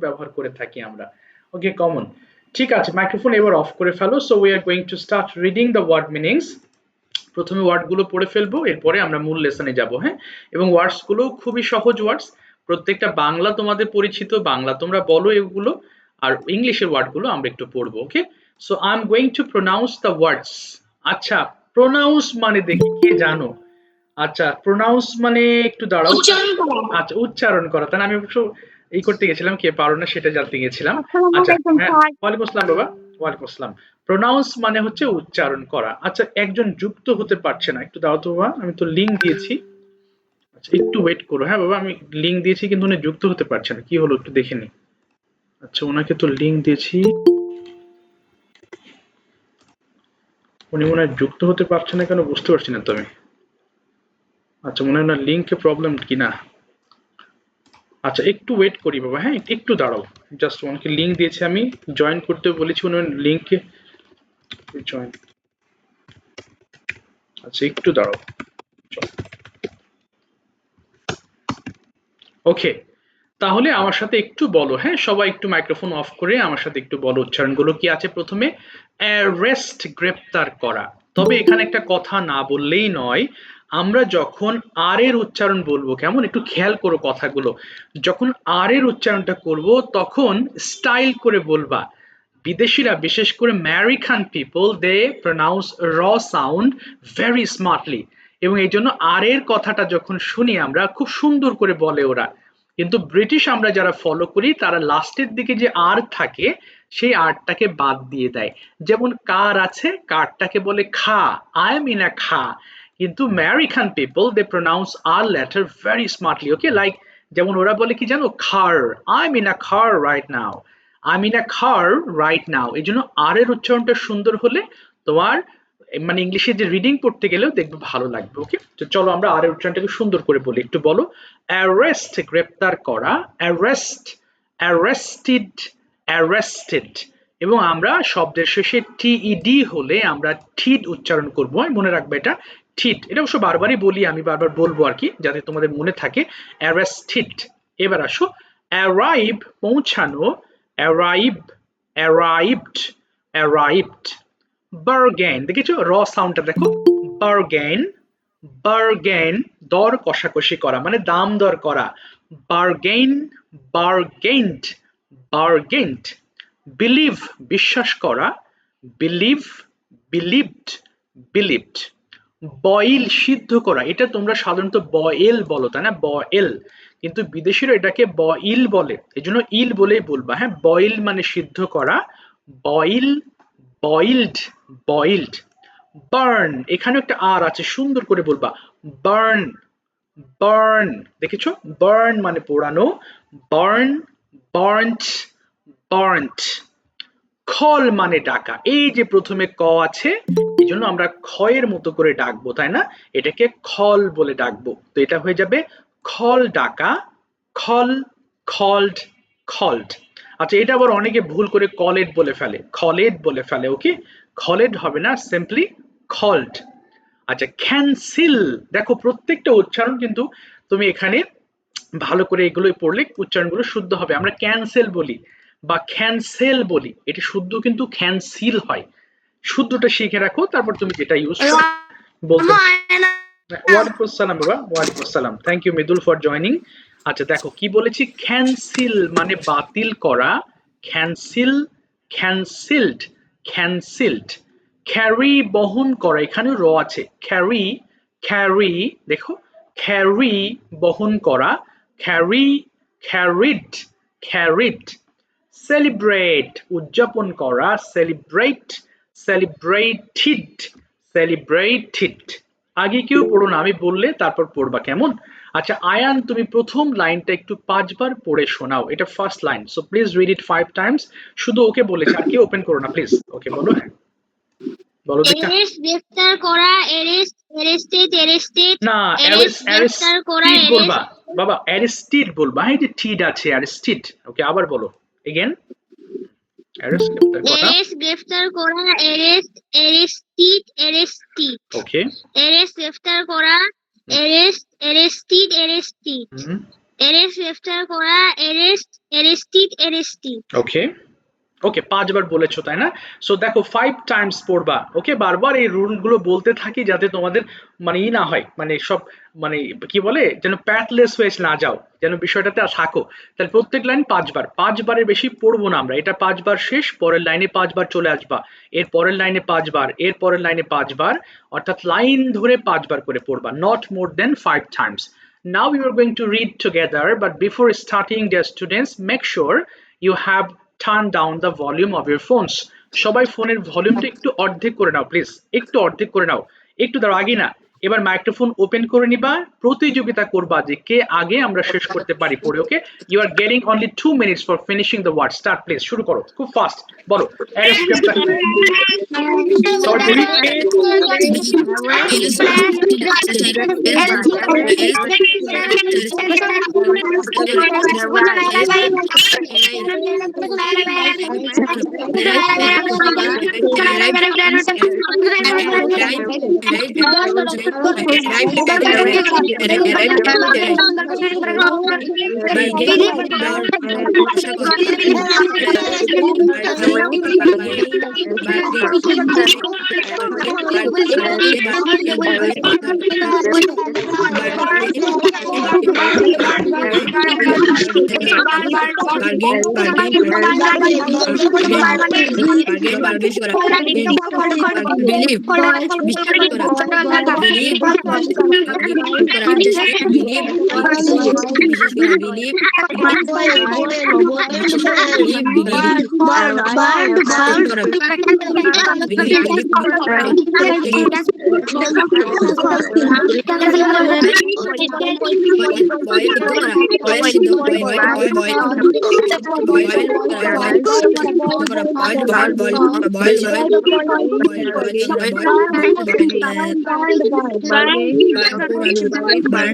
ব্যবহার করে থাকি আমরা। Okay, common. ঠিক আছে, মাইক্রোফোন এবার অফ করে ফেলো। So we are going to start reading the word meanings. প্রথমে ওয়ার্ডগুলো পড়ে ফেলবো, এরপরে আমরা মূল লেসনে যাব। হ্যাঁ, এবং ওয়ার্ডস গুলো খুবই সহজ ওয়ার্ডস, প্রত্যেকটা বাংলা তোমাদের পরিচিত, বাংলা তোমরা বলো এগুলো, আর ইংলিশের ওয়ার্ডগুলো আমরা একটু পড়বো। Okay, so I am going to pronounce the words. আচ্ছা, প্রোনাউন্স মানে দেখি কে জানো? আচ্ছা, প্রোনাউন্স মানে একটু দাঁড়াও। আচ্ছা, উচ্চারণ করা, তাহলে আমি অবশ্য এই করতে গেছিলাম, কে পারো না সেটা জানতে গেছিলাম। আচ্ছা, হ্যাঁ, ওয়ালাইকুম আসসালাম বাবা। ওয়ালাইকুম আসসালাম। প্রোনাউন্স মানে হচ্ছে উচ্চারণ করা। আচ্ছা, একজন যুক্ত হতে পারছে না, একটু দাও তো বাবা, আমি তো লিংক দিয়েছি। আচ্ছা, একটু ওয়েট করো। হ্যাঁ বাবা, আমি লিংক দিয়েছি কিন্তু উনি যুক্ত হতে পারছে না, কি হলো একটু দেখে নি। আচ্ছা, ওনাকে তো লিংক দিয়েছি, উনি মনে হয় যুক্ত হতে পারছে না, কেন বুঝতে পারছি না তো আমি। আচ্ছা, মনে হয় না লিংকে প্রবলেম কিনা। আচ্ছা, একটু ওয়েট করি বাবা, হ্যাঁ একটু দাঁড়াও। জাস্ট ওনাকে লিংক দিয়েছি, আমি জয়েন করতে বলেছি, উনি লিংকে জয়েন। আচ্ছা, একটু দাঁড়াও। ওকে, তাহলে আমার সাথে একটু বলো। হ্যাঁ, সবাই একটু মাইক্রোফোন অফ করে আমার সাথে একটু বলো উচ্চারণগুলো কি আছে। প্রথমে অ্যারেস্ট, গ্রেপ্তার করা। তবে এখানে একটা কথা না বললেই নয়, আমরা যখন আর এর উচ্চারণ বলবো, কেমন একটু খেয়াল করো কথাগুলো, যখন আর এর উচ্চারণটা করব তখন স্টাইল করে বলবা। বিদেশিরা, বিশেষ করে আমেরিকান পিপল, দে প্রনাউন্স র সাউন্ড ভেরি স্মার্টলি, এবং এই জন্য আর এর কথাটা যখন শুনি আমরা খুব সুন্দর করে বলে ওরা। কিন্তু ব্রিটিশ আমরা যারা ফলো করি তারা লাস্টের দিকে যে আর থাকে সেই আরটাকে বাদ দিয়ে দেয়। যেমন কার আছে, কারটাকে বলে খা, আই এম ইন আ খা। কিন্তু American people they pronounce R letter very smartly. Okay, like যেমন ওরা বলে কি জানো, খার, আই এম ইন আ খার right now, I am in a খার রাইট নাও। এই জন্য আর এর উচ্চারণটা সুন্দর হলে তোমার মানে ইংলিশে যে রিডিং পড়তে গেলেও দেখবে ভালো লাগবে। ওকে, তো চলো আমরা আর এর উচ্চারণটাকে সুন্দর করে বলি, একটু বলো। অ্যারেস্ট, গ্রেপ্তার করা। Arrest, arrested, arrested. এবং আমরা শব্দের শেষে টিইডি হলে আমরা ঠিড উচ্চারণ করব, মনে রাখবে এটা ঠিড। এটা অবশ্য বারবারই বলি, আমি বারবার বলবো আর কি, যাতে তোমাদের মনে থাকে। অ্যারেস্টেড। এবার আসো, অ্যারাইভ, পৌঁছানো। Arrive, arrived, arrived. বার্গেন, দেখেছো র সাউন্ডটা দেখো, বার্গেন, বার্গেন, দর কষাকষি করা মানে দাম দর করা। বার্গেন, বার্গেন্ড, বার্গেন্ড। বিলিভ, বিশ্বাস করা। Believe, believed, believed. বয়েল, সিদ্ধ করা। এটা তোমরা সাধারণত বয়েল বলো, তাই না, বয়েল, কিন্তু বিদেশিরা এটাকে বইল বলে, এই জন্য ইল বলেই বলবা। হ্যাঁ, বয়েল মানে সিদ্ধ করা। Boil, boiled, boiled. বার্ন, এখানে একটা আর আছে, সুন্দর করে বলবা। বার্ন, বার্ন, দেখেছো, বার্ন মানে পোড়ানো। বার্ন, বার্নট, বার্নট। খল মানে ডাকা, এই যে প্রথমে ক আছে, এই জন্য আমরা খয়ের মতো করে ডাকবো, তাই না, এটাকে খল বলে ডাকবো। তো এটা হয়ে যাবে খল ডাকা, খল, খল্ড, খল্ড। আচ্ছা, এটা আবার অনেকে ভুল করে কলেট বলে ফেলে, খলেট বলে ফেলে। ওকে, খলেট হবে না, সিম্পলি খল্ড। আচ্ছা, ক্যান্সিল, দেখো প্রত্যেকটা উচ্চারণ কিন্তু তুমি এখানে ভালো করে এগুলো পড়লে উচ্চারণগুলো শুদ্ধ হবে। আমরা ক্যান্সেল বলি বা ক্যান্সেল বলি, এটি শুদ্ধ কিন্তু ক্যান্সিল হয়। শুদ্ধটা শিখে রাখো, তারপর তুমি যেটা ইউজ করো বলতে। ওয়ালাইকুম আসসালাম বাবা, ওয়ালাইকুম আসসালাম, thank you Mridul for joining. আচ্ছা, দেখো কি বলেছি, ক্যান্সিল মানে বাতিল করা। ক্যান্সিল, ক্যান্সিলড, ক্যান্সিলড। ক্যারি, বহন করা, এখানেও র আছে, ক্যারি, ক্যারি, দেখো, ক্যারি, বহন করা। Carry, carried, carried. সেলিব্রেট, উদযাপন করা। Celebrate, celebrated, celebrated. আগে কেউ পড়ো না, আমি বললে তারপর পড়বা, কেমন? আচ্ছা আয়ান, তুমি প্রথম লাইনটা একটু 5 বার পড়ে শোনাও, এটা first line, so please read it 5 Times. শুধু ওকে বলেছি, আর কেউ ওপেন করো না প্লিজ। ওকে, বলো, হ্যাঁ বলো দেখা। এরেস্ট, গ্রেফতার করা। এরেস্ট, এরেস্টেড, এরেস্টেড। না, এরেস্ট, গ্রেফতার করা। অ্যারেস্টিড বলবা এরেস্ট, বাবা, অ্যারেস্টিড বলবা। হ্যাঁ, যে টিড আছে, অ্যারেস্টিড। ওকে, আবার বলো, এগেন। অ্যারেস্ট, গ্রেফতার করা। এরেস্ট, গ্রেফতার করা। এরেস্ট, এরেস্টিড, এরেস্টিড। ওকে। এরেস্ট, গ্রেফতার করা। এরেস্ট, এরেস্টিড, এরেস্টিড। arrest গ্রেফতার করা, arrest, arrested, arrested. ওকে ওকে 5 বার বলেছো তাই না? সো দেখো 5 টাইমস পড়বা, ওকে? বারবার এই রুলগুলো বলতে থাকি যাতে তোমাদের মানে ই না হয়, মানে সব মানে কি বলে যেন প্যাটলেস হয়ে না যাও, যেন বিষয়টাতে থাকো। তাহলে প্রত্যেক লাইন 5 বার, 5 বারের বেশি পড়বো না আমরা। এটা 5 বার শেষ, পরের লাইনে 5 বার চলে আসবা, এর পরের লাইনে 5 বার, এর পরের লাইনে 5 বার, অর্থাৎ লাইন ধরে 5 বার করে পড়বা, not more than 5 times. Now we are going to read together, but before starting, dear students, make sure you have turn down the volume of your phones. সবাই ফোনের ভলিউমটা একটু অর্ধেক করে নাও প্লিজ, একটু অর্ধেক করে নাও, একটু দাঁড়াও, আগে না। এবার মাইক্রোফোন ওপেন করে নিবা, প্রতিযোগিতা করবা যে কে আগে আমরা শেষ করতে পারি পড়ে, okay? You are getting only 2 minutes for finishing the word. Start please, শুরু করো খুব ফাস্ট, বলো অ্যারেস্ট গ্রেপ্তার। সবাই পড়ি।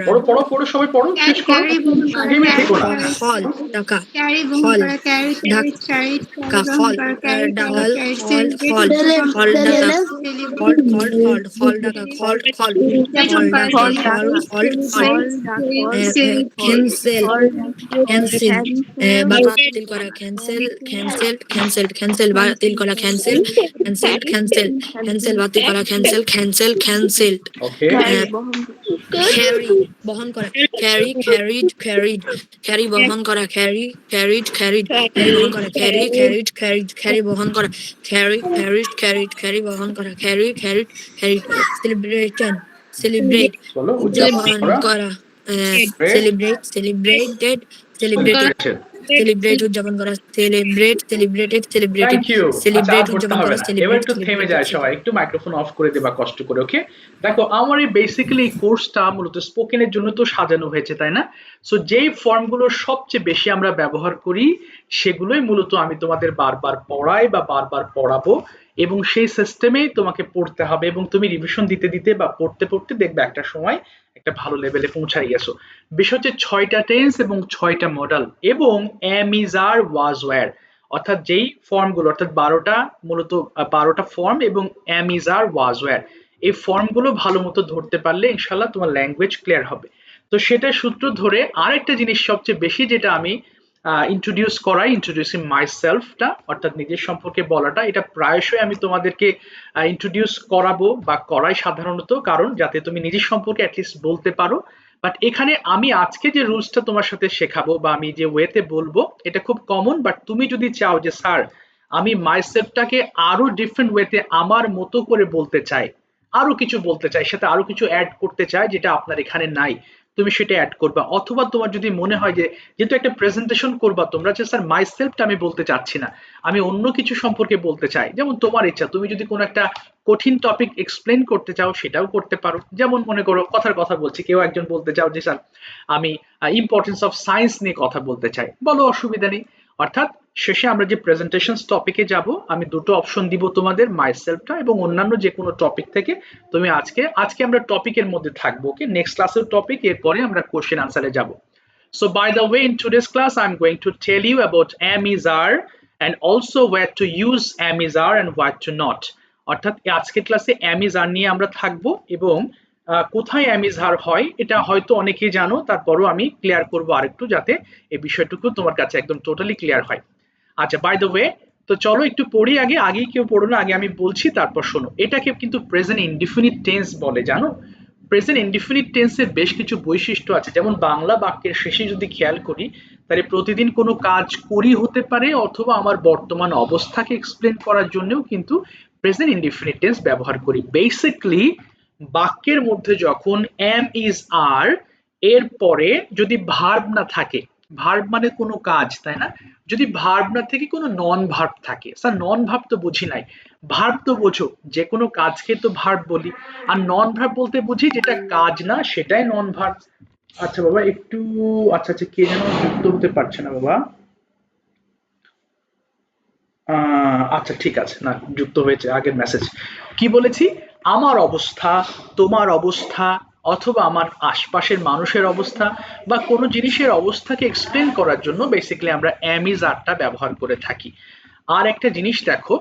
পড়ো পড়ো পড়ো, সবাই পড়ো, শেষ করো, থেমে থেকো না। হল টাকা হল ঢাকা হল ডাল হল হল হল ডাকা হল হল হল হল ডাকা হল হল হল ডাকা হল হল হল ক্যান্সেল ক্যান্সেল বাতিল করা ক্যান্সেল ক্যান্সেল ক্যান্সেল ক্যান্সেল বাতিল করা ক্যান্সেল ক্যান্সেল ক্যান্সেল ক্যান্সেল বাতিল করা cancel cancel cancel okay carry বহন করা ক্যারি ক্যারিড ক্যারিড ক্যারি বহন করা ক্যারি ক্যারিড ক্যারিড ক্যারি বহন করা ক্যারি ক্যারিড ক্যারিড ক্যারি বহন করা ক্যারি ক্যারিড ক্যারিড ক্যারি বহন করা carry carried carried celebration celebrate বলো উদযাপন করা সেলিব্রেট সেলিব্রেটেড সেলিব্রেটেড সেলিব্রেট উদযাপন করা celebrate celebrated celebrated thank you. Celebrate উদযাপন করা এবার সেলিব্রেট একটু থেমে যায় সবাই, একটু মাইক্রোফোন অফ করে দেবা কষ্ট করে, ওকে? দেখো আমার এই বেসিক্যালি কোর্সটা মূলত স্পোকেনের জন্য তো সাজানো হয়েছে তাই না? সো যেই ফর্মগুলো সবচেয়ে বেশি আমরা ব্যবহার করি সেগুলোই মূলত আমি তোমাদের বারবার পড়াই বা বারবার পড়াবো, এবং সেই সিস্টেমেই তোমাকে পড়তে হবে, এবং তুমি রিভিশন দিতে দিতে বা পড়তে পড়তে দেখবে একটা সময় একটা ভালো লেভেলে পৌঁছাই গেছো। বিষয় হচ্ছে 6টা টেন্স এবং 6টা মডেল এবং am is are was were, অর্থাৎ যেই ফর্মগুলো, অর্থাৎ 12টা মূলত 12টা ফর্ম এবং am is are was were, এই ফর্মগুলো ভালো মতো ধরতে পারলে ইনশাল্লাহ তোমার ল্যাঙ্গুয়েজ ক্লিয়ার হবে। তো সেটা সূত্র ধরে আরেকটা জিনিস সবচেয়ে বেশি যেটা আমি ইন্ট্রোডিউস করাই, ইন্ট্রোডিউসিং মাই সেলফটা, অর্থাৎ নিজের সম্পর্কে বলাটা, এটা প্রায়শই আমি তোমাদেরকে ইন্ট্রোডিউস করাবো বা করাই সাধারণত, কারণ যাতে তুমি নিজের সম্পর্কে অ্যাটলিস্ট বলতে পারো। বাট এখানে আমি আজকে যে রুলসটা তোমার সাথে শেখাবো বা আমি যে ওয়েতে বলবো এটা খুব কমন, বাট তুমি যদি চাও যে স্যার আমি মাইসেলফটাকে আরো ডিফারেন্ট ওয়েতে আমার মতো করে বলতে চাই, আরো কিছু বলতে চাই, সাথে আরো কিছু অ্যাড করতে চাই যেটা আপনার এখানে নাই, তুমি সেটা অ্যাড করবা। অথবা তোমার যদি মনে হয় যে যেহেতু একটা প্রেজেন্টেশন করবা তোমরা, যে স্যার মাই সেলফটা আমি বলতে চাচ্ছি না, আমি অন্য কিছু সম্পর্কে বলতে চাই, যেমন তোমার ইচ্ছা, তুমি যদি কোনো একটা কঠিন টপিক এক্সপ্লেন করতে চাও সেটাও করতে পারো। যেমন মনে করো কথার কথা বলছি, কেউ একজন বলতে চাও যে স্যার আমি ইম্পর্টেন্স অফ সায়েন্স নিয়ে কথা বলতে চাই, বলো, অসুবিধা নেই। অর্থাৎ শেষে আমরা যে প্রেজেন্টেশন টপিকে যাব আমি দুটো অপশন দিব তোমাদের, মাই সেলফটা এবং অন্যান্য যে কোনো টপিক থেকে। তুমি আজকে আমরা টপিকের মধ্যে থাকবো, ওকে? নেক্সট ক্লাসের টপিক, এরপরে আমরা কোশ্চেন আনসারে যাব। So by the way, in today's class, I'm going to tell you about am is are and also where to use am is are and what to not. অর্থাৎ আজকের ক্লাসে am is are নিয়ে আমরা থাকবো এবং কোথায় am is are হয় এটা হয়তো অনেকেই জানো, তারপরও আমি ক্লিয়ার করবো আরেকটু, যাতে এই বিষয়টুকু তোমার কাছে একদম টোটালি ক্লিয়ার হয়। আচ্ছা, বাই দ্য ওয়ে, তো চলো একটু পড়ি আগে, আগেই কেউ পড়ো না, আগে আমি বলছি তারপর শোনো। এটাকে কিন্তু প্রেজেন্ট ইনডিফিনিট টেন্স বলে, জানো? প্রেজেন্ট ইনডিফিনিট টেন্সের বেশ কিছু বৈশিষ্ট্য আছে, যেমন বাংলা বাক্যের শেষে যদি খেয়াল করি, তাহলে প্রতিদিন কোনো কাজ করি হতে পারে, অথবা আমার বর্তমান অবস্থাকে এক্সপ্লেন করার জন্যও কিন্তু প্রেজেন্ট ইনডিফিনিট টেন্স ব্যবহার করি। বেসিক্যালি বাক্যের মধ্যে যখন am is are এর পরে যদি ভার্ব না থাকে, ভার্ব মানে কোনো কাজ, তাই না? যদি ভার্ব না থেকে কোনো নন ভার্ব থাকে, স্যার নন ভার্ব তো বুঝি নাই, ভার্ব তো বোঝো, যে কোনো কাজকে তো ভার্ব বলি, আর নন ভার্ব বলতে বুঝি যেটা কাজ না সেটাই নন ভার্ব। আচ্ছা বাবা একটু, আচ্ছা আচ্ছা, কে যেন যুক্ত হতে পারছে না বাবা। আচ্ছা ঠিক আছে, না যুক্ত হয়েছে আগের মেসেজ। কি বলেছি? আমার অবস্থা, তোমার অবস্থা, অথবা আমার আশপাশের মানুষের অবস্থা বা কোনো জিনিসের অবস্থাকে এক্সপ্লেন করার জন্য বেসিক্যালি আমরা am is are টা ব্যবহার করে থাকি। আর একটা জিনিস দেখো,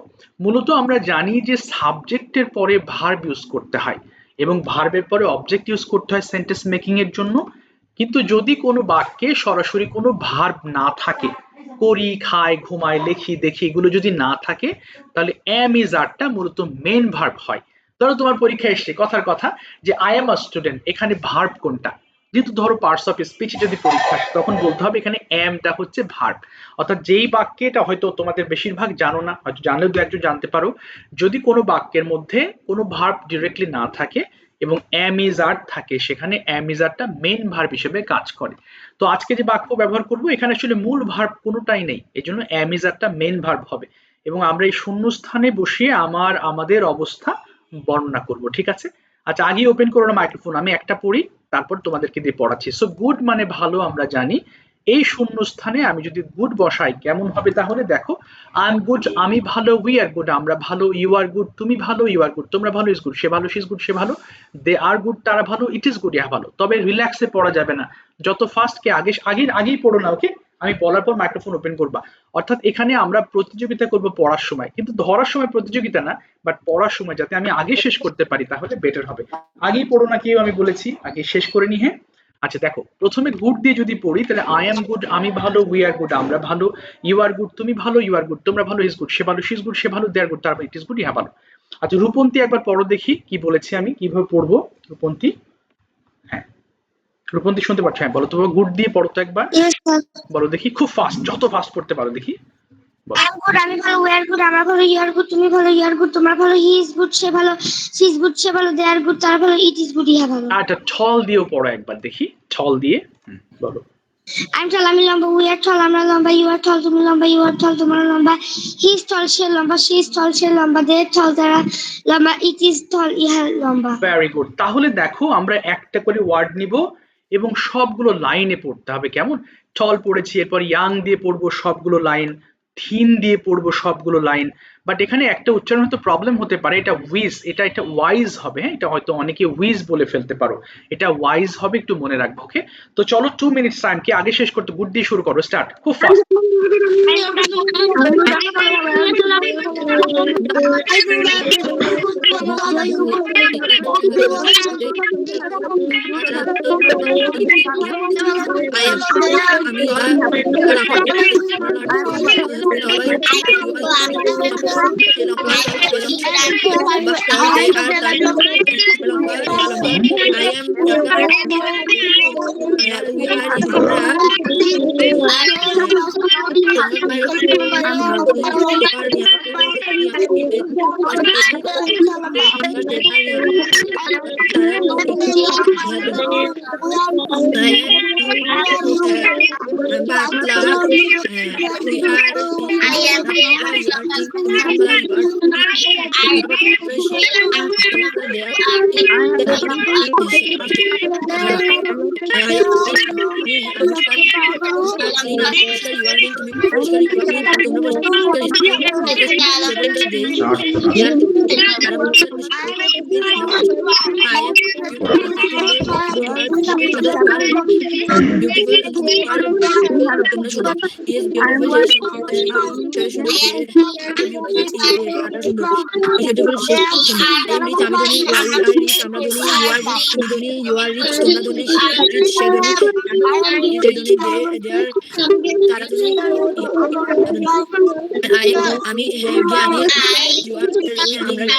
মূলত আমরা জানি যে সাবজেক্টের পরে ভার্ব ইউজ করতে হয় এবং ভার্বের পরে অবজেক্ট ইউজ করতে হয় সেন্টেন্স মেকিং এর জন্য। কিন্তু যদি কোনো বাক্যে সরাসরি কোনো ভার্ব না থাকে, করি, খাই, ঘুমাই, লেখি, দেখি, এগুলো যদি না থাকে, তাহলে am is are টা মূলত মেন ভার্ব হয়। ধরো তোমার পরীক্ষায় এসছে কথার কথা যে আই এম আ স্টুডেন্ট, এখানে ভার্ব কোনটা? যেহেতু ধরো পার্টস অফ স্পিচ যদি পরীক্ষা আসে, তখন বলতে হবে এখানে am টা হচ্ছে ভার্ব। অর্থাৎ যেই বাক্যে, এটা হয়তো তোমাদের বেশিরভাগ জানো না, হয়তো জানলেও দু একজন জানতে পারো, যদি কোনো বাক্যের মধ্যে কোনো ভার্ব ডিরেক্টলি না থাকে এবং am is are থাকে, সেখানে am is are টা মেন ভার্ব হিসেবে কাজ করে। তো আজকে যে বাক্য ব্যবহার করব, এখানে আসলে মূল ভার্ব কোনোটাই নেই, এই জন্য am is are টা মেন ভার্ব হবে এবং আমরা এই শূন্যস্থানে বসিয়ে আমাদের অবস্থা বর্ণনা করব, ঠিক আছে? আচ্ছা, আগে ওপেন করো না মাইক্রোফোন, আমি একটা পড়ি, তারপর তোমাদেরকে দিয়ে পড়াচ্ছি। সো গুড মানে ভালো, আমরা জানি। এই শূন্যস্থানে আমি যদি গুড বসাই কেমন হবে? তাহলে দেখো, আই এম গুড, আমি ভালো, উই আর গুড, আমরা ভালো, ইউ আর গুড, তুমি ভালো, ইউ আর গুড, তোমরা ভালো, ইজ গুড, সে ভালো, শি ইজ গুড, সে ভালো, দে আর গুড, তারা ভালো, ইট ইজ গুড, ইহা ভালো। তবে রিল্যাক্সে পড়া যাবে না, যত ফাস্ট কে আগেই পড়ো না, ওকে? আমি বলার পর মাইক্রোফোন ওপেন করবা। অর্থাৎ এখানে আমরা প্রতিযোগিতা করব পড়ার সময়, কিন্তু ধরার সময় প্রতিযোগিতা না, বাট পড়ার সময় যাতে আমি আগে শেষ করতে পারি তাহলে বেটার হবে। আগেই পড়ো না কেউ, আমি বলেছি আগে শেষ করে নি, হ্যাঁ? আচ্ছা দেখো, প্রথমে গুড দিয়ে যদি পড়ি, তাহলে আই এম গুড, আমি ভালো, উই আর গুড, আমরা ভালো, ইউ আর গুড, তুমি ভালো, ইউ আর গুড, তোমরা ভালো, ইজ গুড, সে ভালো, শি ইজ গুড, সে ভালো, দে আর গুড, তারপর ইট ইজ গুড, ইহা ভালো। আচ্ছা রূপন্তী একবার পড়ো দেখি, কি বলেছি আমি, কিভাবে পড়বো রূপন্তী? হ্যাঁ রূপন্তী শুনতে পাচ্ছ? হ্যাঁ বলো তো, গুড দিয়ে পড়ো তো একবার, বলো দেখি, খুব ফাস্ট, যত ফাস্ট পড়তে পারো দেখি। I'm good, আমি ভালো, we are good, আমরা ভালো, you are good, তুমি ভালো, you are good, তোমরা ভালো, he is good, সে ভালো, she is good, সে ভালো, they are good, তারা ভালো, it is good, ইহা ভালো। আচ্ছা ছল দিয়েও পড়ো একবার দেখি, ছল দিয়ে বলো। I'm tall, আমি লম্বা, we are tall, আমরা লম্বা, you are tall, তুমি লম্বা, you are tall, তোমরা লম্বা, he is tall, সে লম্বা, she is tall, সে লম্বা, they are tall, তারা লম্বা, it is tall, ইহা লম্বা। Very good. তাহলে দেখো, আমরা একটা করে ওয়ার্ড নিব এবং সবগুলো লাইনে পড়তে হবে। কেমন? টল পড়েছি, এরপর ইয়াং দিয়ে পড়বো সবগুলো লাইন, থিন দিয়ে পড়বো সবগুলো লাইন। বাট এখানে একটা উচ্চারণ হয়তো প্রবলেম হতে পারে, এটা উইজ, এটা ওয়াইজ হবে, হ্যাঁ? এটা হয়তো অনেকে উইজ বলে ফেলতে পারো, এটা ওয়াইজ হবে, একটু মনে রাখবো, ওকে? তো চলো 2 মিনিটস টাইম, কি আগে শেষ করতে? গুড দিয়ে শুরু করো, স্টার্ট, খুব ফাস্ট। others are beautiful তোমরা শুধু he is beautiful সে সুন্দর they are beautiful তারা সুন্দর beautiful সে সুন্দর I am rich আমি ধনী you are rich আমরা ধনী you are rich তুমি ধনী you are rich তোমরা ধনী she is rich সে ধনী সে ধনী they are তারা ধনী আমি জ্ঞানী you are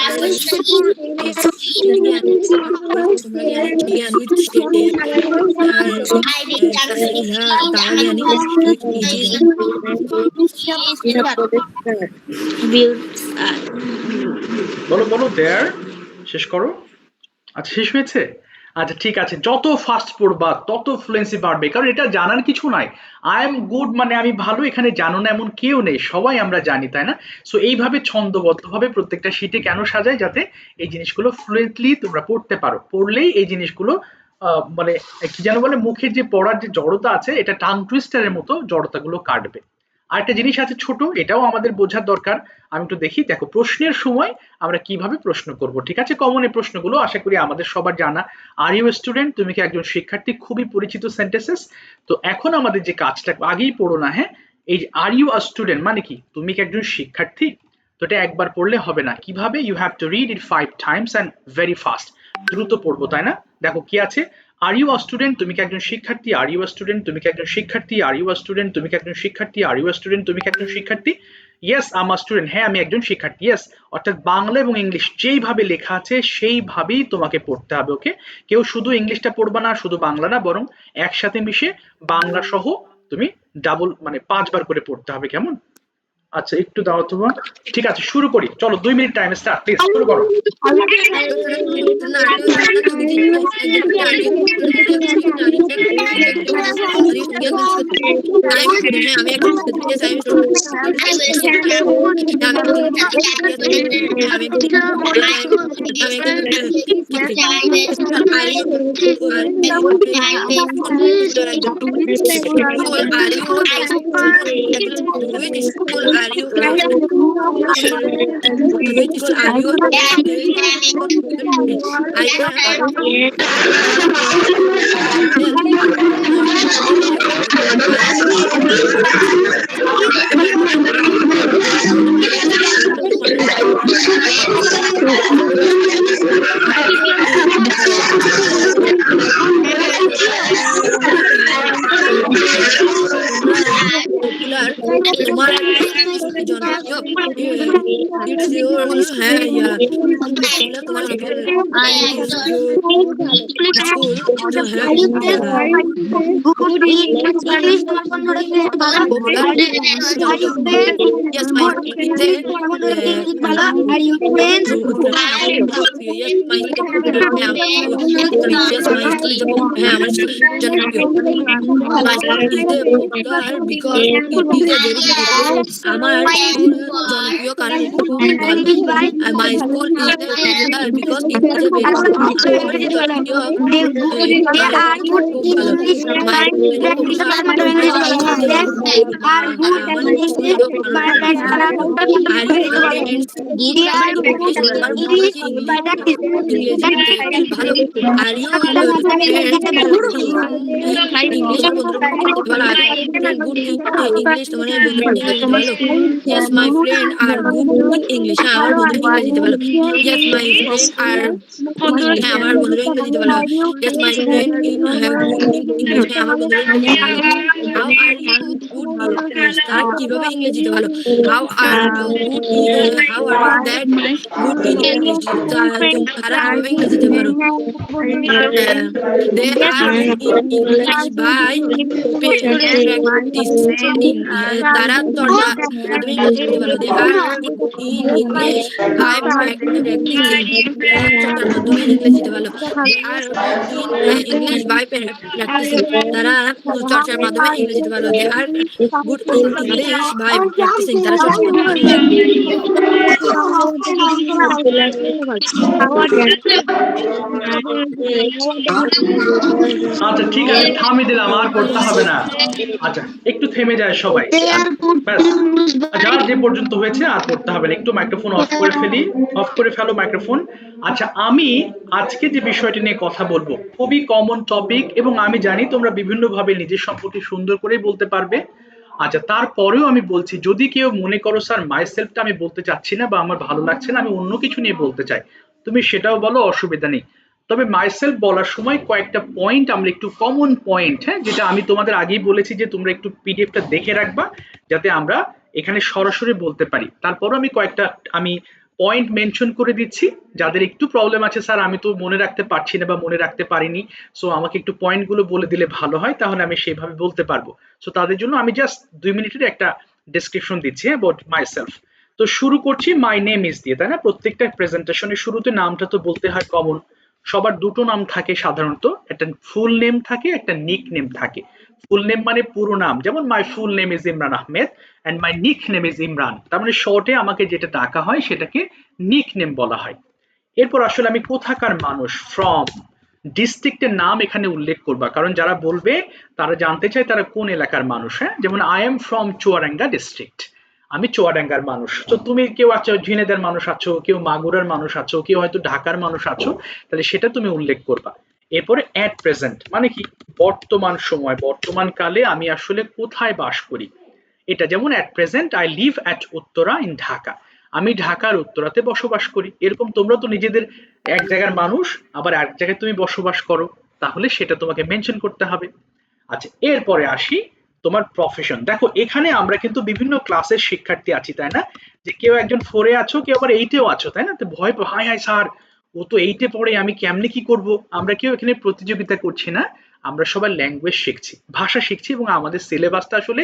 আমরা তুমি জ্ঞানী তোমরা জ্ঞানী জ্ঞানী তারা জ্ঞানী বলো বলো দেয়ার শেষ করো আচ্ছা শেষ হয়েছে আচ্ছা ঠিক আছে যত ফাস্ট পড়বা তত ফ্লুয়েন্সি বাড়বে কারণ এটা জানার কিছু নাই আই এম গুড মানে আমি ভালো এখানে জানো না এমন কেউ নেই সবাই আমরা জানি তাই না সো এইভাবে ছন্দবদ্ধভাবে প্রত্যেকটা শীটে কেন সাজায় যাতে এই জিনিসগুলো ফ্লুয়েন্টলি তোমরা পড়তে পারো পড়লেই এই জিনিসগুলো মানে কি যেন বলে মুখের যে পড়ার যে জড়তা আছে এটা টাং টুইস্টারের মতো জড়তাগুলো কাটবে আরেকটা জিনিস আছে ছোট এটাও আমাদের বোঝার দরকার আমি একটু দেখি দেখো প্রশ্নের সময় আমরা কিভাবে প্রশ্ন করব ঠিক আছে কমন এই প্রশ্নগুলো আশা করি আমাদের সবার জানা আর ইউ স্টুডেন্ট তুমি কি একজন শিক্ষার্থী খুবই পরিচিত সেন্টেন্সেস তো এখন আমাদের যে কাজটা আগেই পড়ো না হ্যাঁ এই আর ইউ আ স্টুডেন্ট মানে কি তুমি কি একজন শিক্ষার্থী তো এটা একবার পড়লে হবে না কিভাবে you have to read it 5 times and very fast দ্রুত পড়বো তাই না দেখো কি আছে আর ইউ আ স্টুডেন্ট তুমি কি একজন শিক্ষার্থী আর ইউ আ স্টুডেন্ট তুমি কি একজন শিক্ষার্থী আর ইউ আ স্টুডেন্ট তুমি কি একজন শিক্ষার্থী আর ইউ আ স্টুডেন্ট তুমি কি একজন শিক্ষার্থী yes I am a student হ্যাঁ আমি একজন শিক্ষার্থী ইয়েস অর্থাৎ বাংলা এবং ইংলিশ যেইভাবে লেখা আছে সেইভাবেই তোমাকে পড়তে হবে ওকে কেউ শুধু ইংলিশটা পড়বা না শুধু বাংলা না বরং একসাথে মিশে বাংলা সহ তুমি ডাবল মানে 5 বার করে পড়তে হবে কেমন আচ্ছা একটু দাও তোমার ঠিক আছে শুরু করি চলো 2 মিনিট টাইম স্টার্ট প্লিজ শুরু করো Are you তোমার it's your হ্যাঁ তোমার আমার জনপ্রিয় কারণ my school is popular because it is a very Yes, my friend are good in English. আমার বন্ধুরা ইংরেজিতে ভালো Yes, my friends are হ্যাঁ আমার বন্ধুরা ইংরেজিতে ভালো Yes, my friend have good in English. হ্যাঁ আমার বন্ধুরা ইংরেজিতে ভালো How are you good in English? তারা কিভাবে ইংরেজিতে ভালো How are you how are you that good in English? তারা কিভাবে ইংরেজিতে ভালো They are in English by practicing. তারা চর্চা ইংরেজিতে ভালো They are in English by practicing. চর্চার মাধ্যমে ইংরেজিতে ভালো They are in English by practicing. তারা চর্চার মাধ্যমে ইংরেজিতে ভালো They are good in English by practicing. তারা সবসময় আচ্ছা ঠিক আছে, থামিয়ে দিলাম, আর পড়তে হবে না। আচ্ছা একটু থেমে যায় সবাই, ব্যাস, যার যে পর্যন্ত হয়েছে আর পড়তে হবে না, একটু মাইক্রোফোন অফ করে ফেলি, অফ করে ফেলো মাইক্রোফোন। আচ্ছা আমি আজকে যে বিষয়টি নিয়ে কথা বলবো খুবই কমন টপিক, এবং আমি জানি তোমরা বিভিন্ন ভাবে নিজের সম্পর্কে সুন্দর করেই বলতে পারবে। আচ্ছা তারপরেও আমি বলছি, যদি কেউ মনে করো স্যার মাই সেলফটা আমি বলতে চাচ্ছি না বা আমার ভালো লাগছে না, আমি অন্য কিছু নিয়ে বলতে চাই, তুমি সেটাও বলো, অসুবিধা নেই। তবে মাইসেলফ বলার সময় কয়েকটা পয়েন্ট আমরা একটু কমন পয়েন্ট, হ্যাঁ, যেটা আমি তোমাদের আগেই বলেছি যে তোমরা একটু পিডিএফটা দেখে রাখবা, যাতে আমরা এখানে সরাসরি বলতে পারি। তারপরও আমি কয়েকটা আমি পয়েন্ট মেনশন করে দিচ্ছি, যাদের একটু প্রবলেম আছে স্যার আমি তো মনে রাখতে পারছি না বা মনে রাখতে পারিনি, সো আমাকে একটু পয়েন্টগুলো বলে দিলে ভালো হয়, তাহলে আমি সেইভাবে বলতে পারবো। সো তাদের জন্য আমি জাস্ট 2 মিনিটের একটা ডেসক্রিপশন দিচ্ছি অ্যাবাউট মাইসেলফ। তো শুরু করছি মাই নেম ইজ দিয়ে, তাই না? প্রত্যেকটা প্রেজেন্টেশনের শুরুতে নামটা তো বলতে হয় কমন। সবার দুটো নাম থাকে সাধারণত, একটা ফুল নেম থাকে, একটা নিক নেম থাকে। ফুল নেম মানে পুরো নাম, যেমন my full name is Imran Ahmed and my nickname is Imran, তার মানে শর্টে আমাকে যেটা ডাকা হয় সেটাকে নিক নেম বলা হয়। এরপর আসলে আমি কোথাকার মানুষ, ফ্রম, ডিস্ট্রিক্টের নাম এখানে উল্লেখ করবা, কারণ যারা বলবে তারা জানতে চায় তারা কোন এলাকার মানুষ। হ্যাঁ, যেমন I am from Chuadanga district, আমি চুয়াডাঙ্গার মানুষ। তো তুমি কেউ আছো ঝিনেদার মানুষ আছো, কেউ মাগুরার মানুষ আছো, কেউ হয়তো ঢাকার মানুষ আছো, তাহলে সেটা তুমি উল্লেখ করবা। এরপরে অ্যাট প্রেজেন্ট মানে কি, বর্তমান সময়, বর্তমান কালে আমি আসলে কোথায় বাস করি, এটা যেমন at present I live at Uttara in Dhaka, আমি ঢাকার উত্তরাতে বসবাস করি। এরকম তোমরা তো নিজেদের এক জায়গার মানুষ, আবার এক জায়গায় তুমি বসবাস করো, তাহলে সেটা তোমাকে মেনশন করতে হবে। আচ্ছা এরপরে আসি তোমার প্রফেশন। দেখো এখানে আমরা কিন্তু বিভিন্ন ক্লাসের শিক্ষার্থী আছি, তাই না? যে কেউ একজন 4-এ আছো, কেউ আবার 8-এও আছো, তাই না? তো ভয় হাই হাই স্যার ও তো 8-এ পড়ে, আমি কেমনে কি করব। আমরা কেউ এখানে প্রতিযোগিতা করছি না, আমরা সবাই ল্যাঙ্গুয়েজ শিখছি, ভাষা শিখছি, এবং আমাদের সিলেবাসটা আসলে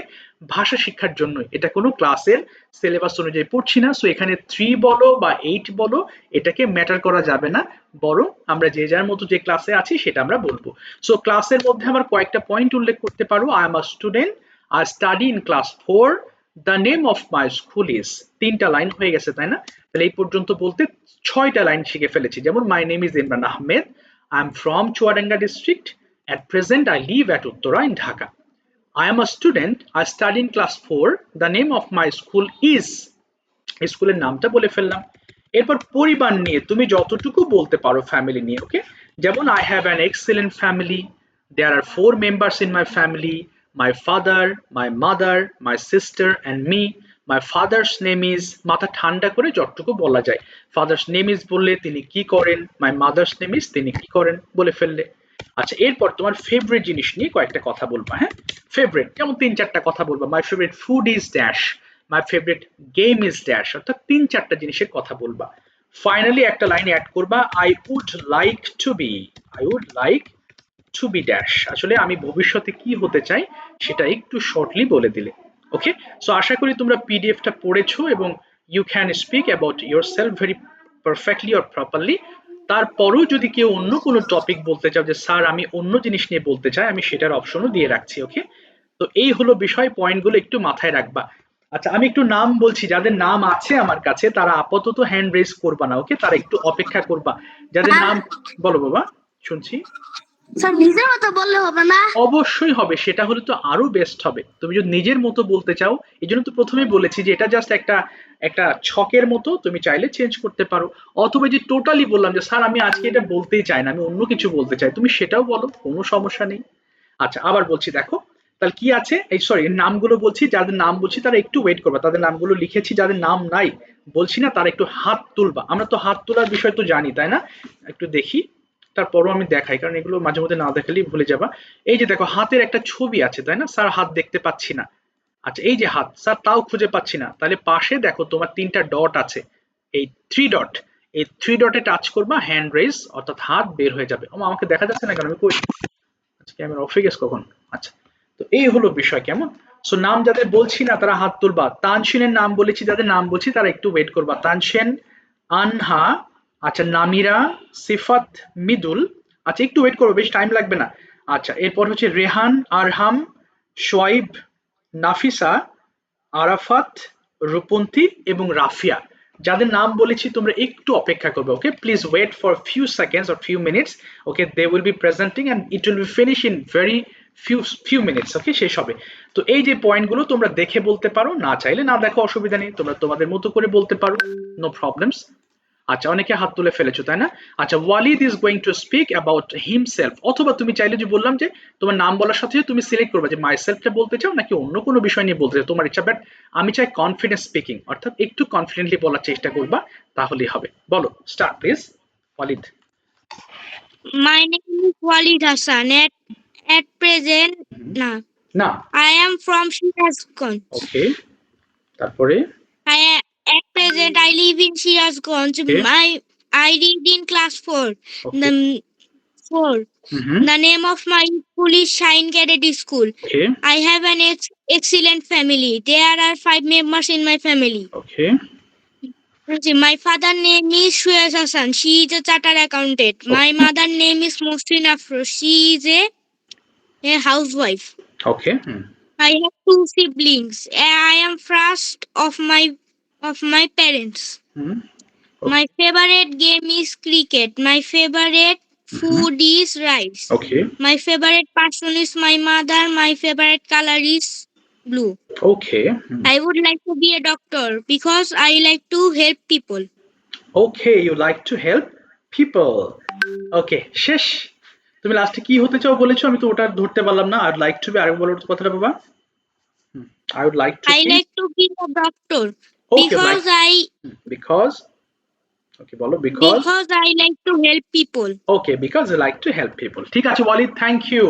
ভাষা শিক্ষার জন্যই, এটা কোনো ক্লাসের সিলেবাস অনুযায়ী পড়ছি না। সো এখানে 3 বলো বা 8 বলো, এটাকে ম্যাটার করা যাবে না, বরং আমরা যে যার মতো যে ক্লাসে আছি সেটা আমরা বলবো। সো ক্লাসের মধ্যে আমার কয়েকটা পয়েন্ট উল্লেখ করতে পারো। I am a student, I study in class 4, the name of my school is, 3টা লাইন হয়ে গেছে, তাই না? তাহলে এই পর্যন্ত বলতে 6টা লাইন শিখে ফেলেছি। যেমন my name is Imran Ahmed, I am from Chuadanga district, at present I live at Uttara in Dhaka. I am a student, I study in class 4, the name of my school is, স্কুলের নামটা বলে ফেললাম। এরপর পরিবার নিয়ে তুমি যতটুকু বলতে পারো ফ্যামিলি নিয়ে, ওকে? যেমন I have an excellent family, there are 4 members in my family, my father, my mother, my sister and me, my father's name is, মাথা ঠান্ডা করে যতটুকু বলা যায়। ফাদার্স নেম ইজ বললে তিনি কি করেন, মাই মাদার্স নেম ইজ তিনি কি করেন বলে ফেললে। আচ্ছা এরপর তোমার ফেভারিট জিনিস নিয়ে কয়েকটা কথা বলবা। হ্যাঁ, ফেভারিট যেমন 3-4টা কথা বলবা। My favourite food is dash, my favourite game is dash, অর্থাৎ 3-4টা জিনিসের কথা বলবা। ফাইনালি একটা লাইন অ্যাড করবা, I would like to be, I would like to be dash, আসলে আমি ভবিষ্যতে কি হতে চাই সেটা একটু শর্টলি বলে দিলে। ওকে, সো আশা করি তোমরা পিডিএফটা পড়েছো এবং you can speak about your self very perfectly or properly. তারপরেও যদি কেউ অন্য কোনো টপিক বলতে চাও যে স্যার আমি অন্য জিনিস নিয়ে বলতে চাই, আমি সেটার অপশনও দিয়ে রাখছি। ওকে, তো এই হলো বিষয়, পয়েন্টগুলো একটু মাথায় রাখবা। আচ্ছা আমি একটু নাম বলছি, যাদের নাম আছে আমার কাছে তারা আপাতত হ্যান্ড রেজ করবা না, ওকে? তারা একটু অপেক্ষা করবা, যাদের নাম। বলো বাবা, শুনছি। স্যার নিজের মতো বললে হবে না? অবশ্যই হবে, সেটা হলে তো আরো বেস্ট হবে। তুমি যদি নিজের মতো বলতে চাও, এই জন্য তো প্রথমেই বলেছি যে এটা জাস্ট একটা একটা ছকের মতো, তুমি চাইলে চেঞ্জ করতে পারো। অথবা যে টোটালি বললাম যে স্যার আমি আজকে এটা বলতেই চাই না, আমি অন্য কিছু বলতে চাই, তুমি সেটাও বলো, কোনো সমস্যা নেই। আচ্ছা আবার বলছি, দেখো তাহলে কি আছে, এই সরি নামগুলো বলছি, যাদের নাম বলছি তারা একটু ওয়েট করবা, তাদের নামগুলো লিখেছি, যাদের নাম নাই বলছি না তারা একটু হাত তুলবা। আমরা তো হাত তোলার বিষয় তো জানি, তাই না? একটু দেখি, তারপরও আমি দেখাই, কারণ এগুলো মাঝে মধ্যে না দেখালেই ভুলে যাবা। এই যে দেখো হাতের একটা ছবি আছে, তাই না? স্যার হাত দেখতে পাচ্ছি না। আচ্ছা এই যে হাত, স্যার তাও খুঁজে পাচ্ছি না। তাহলে পাশে দেখো তোমার 3টা ডট আছে, এই 3 ডট, এই 3 ডটে টাচ করবা, হ্যান্ড রেজ অর্থাৎ হাত বের হয়ে যাবে। আমাকে দেখা যাচ্ছে না কেন, আমি কই? আচ্ছা ক্যামেরা অফ হয়ে গেছে কখন? আচ্ছা, তো এই হলো বিষয়, কেমন? সো নাম যাদের বলছি না তারা হাত তুলবা। তানসিনের নাম বলেছি, যাদের নাম বলছি তারা একটু ওয়েট করবা। তানসেন, আনহা, আচ্ছা নামিরা, সিফাত, মিদুল, আচ্ছা একটু ওয়েট করবো, বেশ টাইম লাগবে না। আচ্ছা এরপর হচ্ছে রেহান, আরহাম, শোয়াইব, নাফিসা, আরাফাত, রূপন্তী এবং রাফিয়া। যাদের নাম বলেছি তোমরা একটু অপেক্ষা করবে, okay? Please wait for few seconds or few minutes, okay? They will be presenting and it will be finish in very few minutes, okay? শেষ হবে। তো এই যে পয়েন্টগুলো তোমরা দেখে বলতে পারো, না চাইলে না দেখো, অসুবিধা নেই, তোমরা তোমাদের মতো করে বলতে পারো, নো প্রবলেমস। আচ্ছা, অনেকে হাত তুলে ফেলেছো, তাই না? আচ্ছা, Walid is going to speak about himself, অথবা তুমি চাইলে, যে বললাম যে তোমার নাম বলার সাথে তুমি সিলেক্ট করবে যে মাই সেলফটা বলতে চাও নাকি অন্য কোনো বিষয় নিয়ে বলতে চাও, তোমার ইচ্ছা। বাট আমি চাই কনফিডেন্স স্পিকিং, অর্থাৎ একটু কনফিডেন্টলি বলার চেষ্টা করবা, তাহলেই হবে। বলো, start please, Walid. My name is Walid Hassan. At present, no. না, I am from Shirazganj. ওকে, তারপরে? At present, I live in Shirazganj. Okay. I read in class 4. Okay. 4. The name of my school is Shine Cadet School. Okay. I have an excellent family. There are 5 members in my family. Okay. My father name is Shuez Hassan. She is a chartered accountant. My mother name is Mohsin Afro. She is a housewife. Okay. I have 2 siblings. I am first of my parents. My favorite game is cricket. My favorite food is rice. Okay. My favorite person is my mother. My favorite color is blue. Okay. I would like to be a doctor because I like to help people. Okay, you like to help people. Okay, শেষ। তুমি লাস্টে কি হতে চাও বলেছো, আমি তো ওটা ধরতে পারলাম না। I would like to be, আরেকবার বলো কথাটা বাবা। I would like to I like to be a doctor Okay, because because okay, বলো, because I like to help people. Okay, because you like to help people. ঠিক আছে Walid, thank you.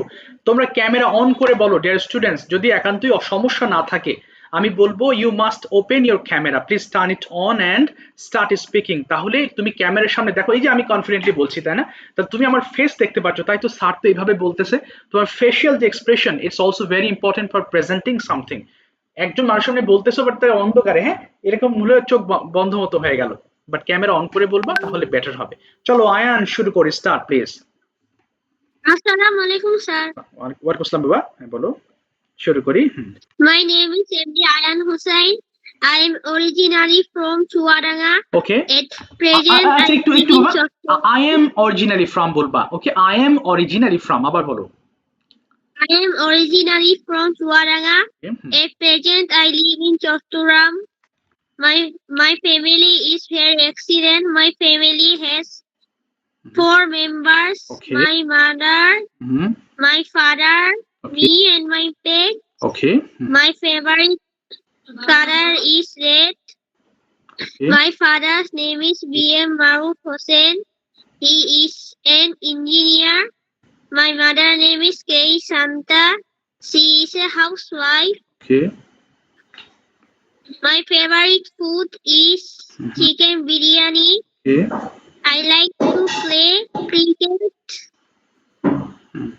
তোমরা camera on করে বলো dear students, যদি একান্তই সমস্যা না থাকে আমি বলবো you must open your camera, please turn it on and start speaking. তাহলে তুমি ক্যামেরার সামনে দেখো, এই যে আমি কনফিডেন্টলি বলছি, তাই না? তা তুমি আমার ফেস দেখতে পাচ্ছ, তাই তো স্যার তো এইভাবে বলতেছে। তোমার ফেশিয়াল যে expression, it's also very important for presenting something. একজন মানুষের সামনে বলতেছো বাট তার অন্ধকারে, হ্যাঁ, এরকম মনে হয় চোখ বন্ধ মতো হয়ে গেল, বাট ক্যামেরা অন করে বলবা, তাহলে বেটার হবে। চলো আয়ান, শুরু করি, start please. Assalamu alaikum, sir. ওয়ালাইকুম আসসালাম বাবা, হ্যাঁ বলো, শুরু করি। My name is MD Ayan Hussain. I am originally from Chuadanga. Okay, At present, আচ্ছা, I একটু live একটু in বাবা, Chotto. I am originally from বলবা, ওকে? আই এম অরিজিনালি ফ্রম, আবার বলো। I am originally from Chuadanga. Okay. At present, I live in Chottoram. My family is very excellent. My family has 4 members. Okay. My mother, my father, Okay. me and my pet. Okay. My favorite color is red. Okay. My father's name is B.M. Maruf Hossain. He is an engineer. My mother's name is K. Santa. She is a housewife. Okay. My favorite food is chicken biryani. Okay. I like to play cricket.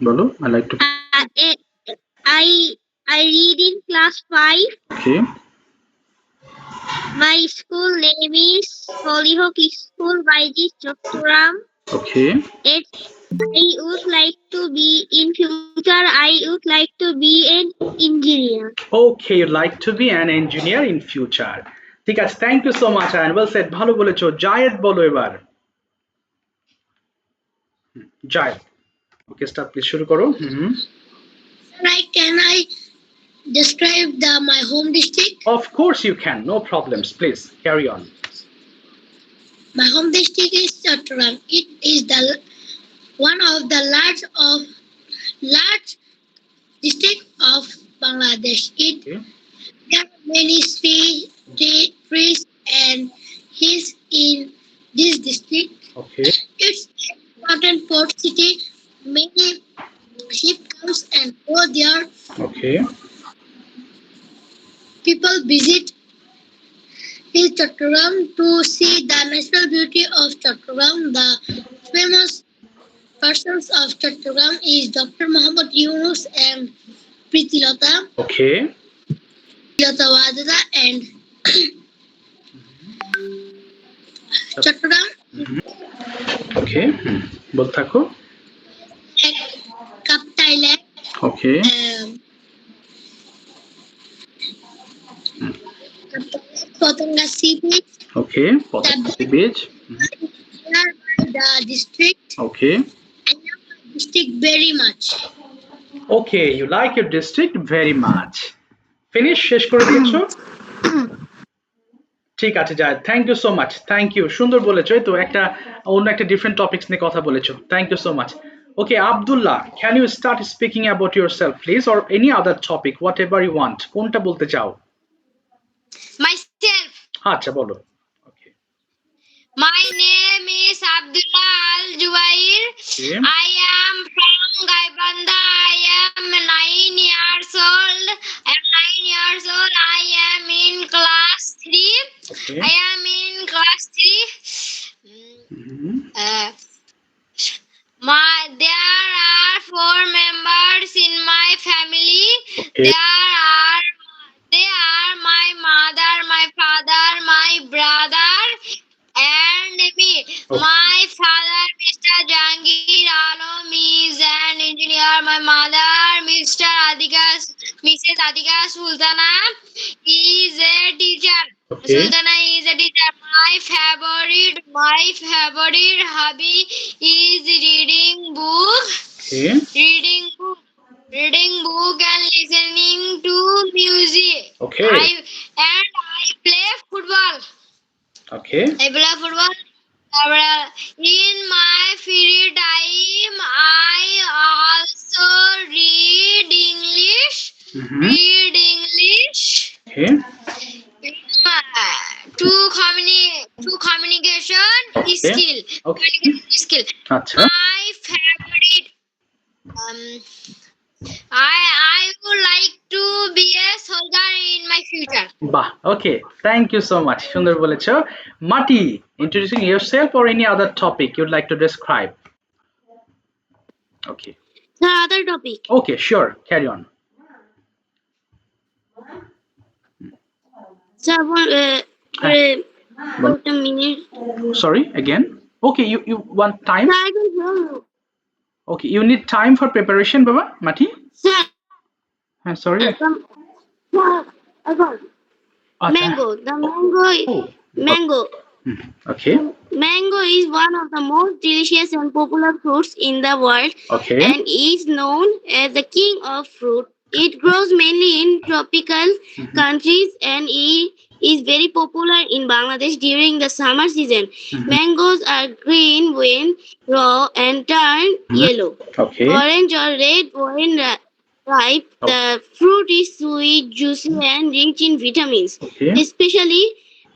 বলো, I like to. I read in class 5. Okay. My school name is Hollyhock School by Chottoram. Okay. I would like to be in future. I would like to be an engineer. Okay, you like to be an engineer in future. ঠিক আছে, thank you so much Ayaan, well said, ভালো বলেছো। জায়েদ বলো এবার। জায়েদ, ওকে, start please, শুরু করো। Can I describe my home district? Of course you can, no problems, please carry on. My home district is Chottoram. It is one of the large district of Bangladesh. Okay. There are many trees and hills in this district. Okay. It's an important port city. Many ship comes and go there. Okay. People visit Chottoram to see the natural beauty of Chottoram. The famous persons of Chottoram is Dr. Muhammad Yunus and Pritilata. Okay. Pritilata Wadada and Chottoram. Okay. বল থাকো। Kaptai Lake. Okay. the sea beach. Okay, Potaka Sea Beach. The district. Okay. I love my district very much. Okay, you like your district very much. Finish, শেষ করে দিয়েছো? ঠিক আছে যায়, thank you so much, thank you, সুন্দর বলেছো। এই তো একটা অন্য একটা ডিফারেন্ট টপিকস নিয়ে কথা বলেছো, thank you so much. Okay Abdullah, can you start speaking about your self please, or any other topic, whatever you want, কোনটা বলতে চাও? Myself. আচ্ছা বলো। ওকে, My name is Abdullah Al Jubair. Okay. I am from Gaibanda. I am 9 years old. I am in class 3. Okay. I am in class 3. Mhm. There are 4 members in my family. Okay. They are my mother, my father, my brother, and me. Okay. My father, Mr. Jangir Alam, is an engineer. My mother, Mrs. Adika Sultana, is a teacher. Okay. Sultana is a teacher. My favorite hobby is reading book. Okay. Reading book and listening to music. Okay. I play football. Okay. I play football. In my free time, I also read English. Mhm. Read English. Okay. To communication Okay. skill. Okay. Communication skill. আচ্ছা, My favorite. I would like to be a soldier in my future. বাহ, ওকে, thank you so much, সুন্দর বলেছো। মাটি, introducing yourself or any other topic ইউড like to describe? Okay, The other topic. Okay, sure, carry on. So, wait a minute. Sorry, again. Okay, you want time? Sir, I don't know. Okay, you need time for preparation, Baba, Mati? Sir, Sorry. I got mango. The mango. Oh. Mango. Okay. Mango is one of the most delicious and popular fruits in the world, Okay. and is known as the king of fruit. It grows mainly in tropical countries and is very popular in Bangladesh during the summer season. Mangoes are green when raw and turn yellow, Okay. orange or red when ripe. The fruit is sweet, juicy, and rich in vitamins, Okay. especially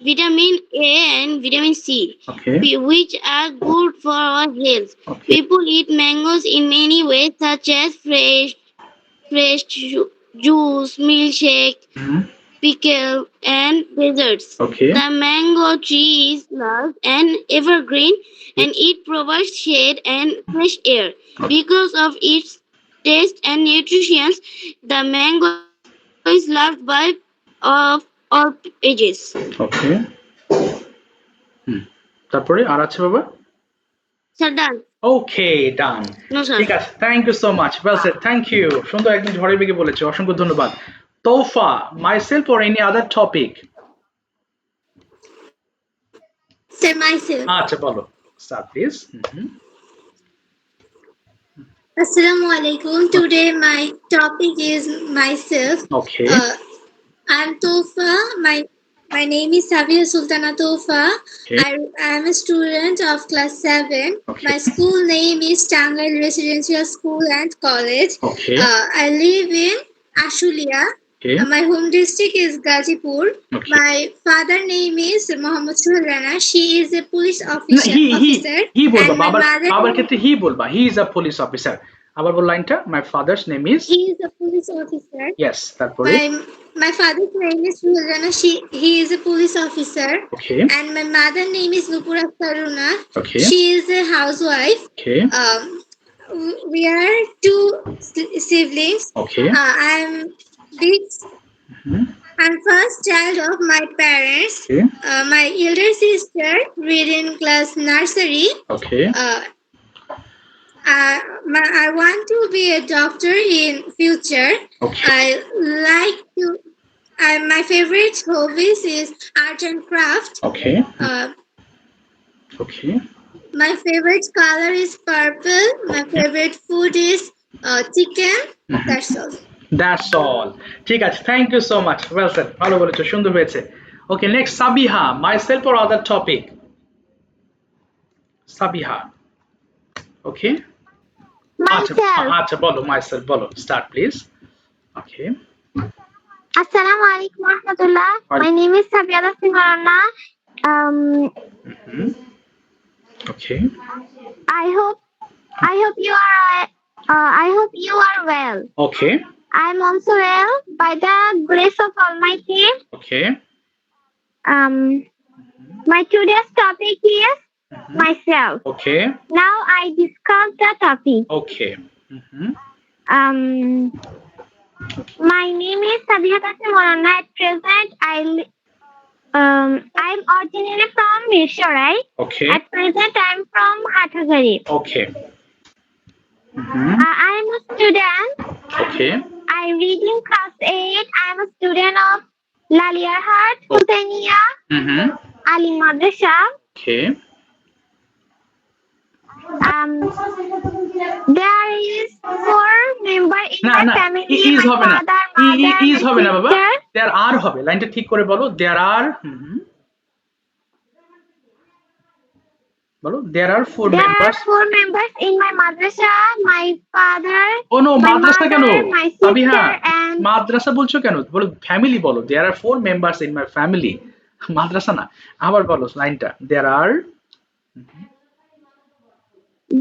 vitamin A and vitamin C, Okay. which are good for our health. Okay. People eat mangoes in many ways, such as juice, milkshake, pickle, and desserts. Okay. The mango tree is large and evergreen, and it provides shade and fresh air. Because of its taste and nutrition, the mango is loved by all ages. ওকে, তারপরে আর আছে বাবা? Sir, done. ওকে, ডান। No, sir. ঠিক আছে, thank you so much, well said, thank you, সুন্দর, একদম ঝড়ে বেগে বলেছো, অসংখ্য ধন্যবাদ। তোফা, myself or any other topic? Sir, myself. আচ্ছা বলো, start please. Assalamu alaikum. Today my topic is myself. Okay. I'm Tofa. My name is Sabia Sultana Tofa. Okay. I am a student of class 7. Okay. My school name is Tanglai Residential School and College. Okay. I live in Ashulia. Okay. My home district is Gazipur. Okay. My father name is Mohammad Suhail Rana. She is a police না, officer. হি বলবা, And my বাবার mother- ক্ষেত্রে হি বলবা, he is a police officer. আবার বল লাইনটা, মাই father's name is. He is a police officer. Yes, তারপরে? My father's name is Suhail Rana. He is a police officer. Okay. And my mother name is Nupura Taruna. Okay. She is a housewife. Okay. We are two siblings. Okay. I'm first child of my parents. Okay. My elder sister read in class nursery. Okay. I want to be a doctor in future. Okay. I like to My favorite hobbies is art and craft. Okay. Okay. My favorite color is purple. My favorite food is chicken. That's all. That's all. ঠিক আছে, thank you so much, well said, ভালো বলেছো, সুন্দর হয়েছে। Okay, next Sabiha, myself or other topic? Sabiha, okay, আচ্ছা Myself. আচ্ছা বলো, myself বলো, start please. Okay, Assalamu alaikum warahmatullah. My name is Sabiata Singarana. Okay, I hope you are well. Okay, I am also well by the grace of Almighty. Okay, My today's topic is myself. Okay, Now I discuss the topic. Okay, My name is Sabiha Morana. At present, I'm originally from Missouri. Okay, At present, I'm from Hathagari. Okay, I'm a student. Okay, I read in class 8. I'm a student of Lalierhat, Husseiniya, Ali Madrasa. Okay, There is 4 members in না my না, family. Is My হবে না, father, mother, is হবে না বাবা, sister. দেয়ার আর হবে, লাইনটা ঠিক করে বলো, দেয়ার আর, বলো, there are 4 There are members. 4 members in my madrasa. My father, oh no, my madrasa কেন mother, my Sabiha, sister, and মাদ্রাসা বলছো কেন, বলো ফ্যামিলি বলো, there are 4 members in my family, মাদ্রাসা না। আবার বলো লাইনটা, দেয়ার আর,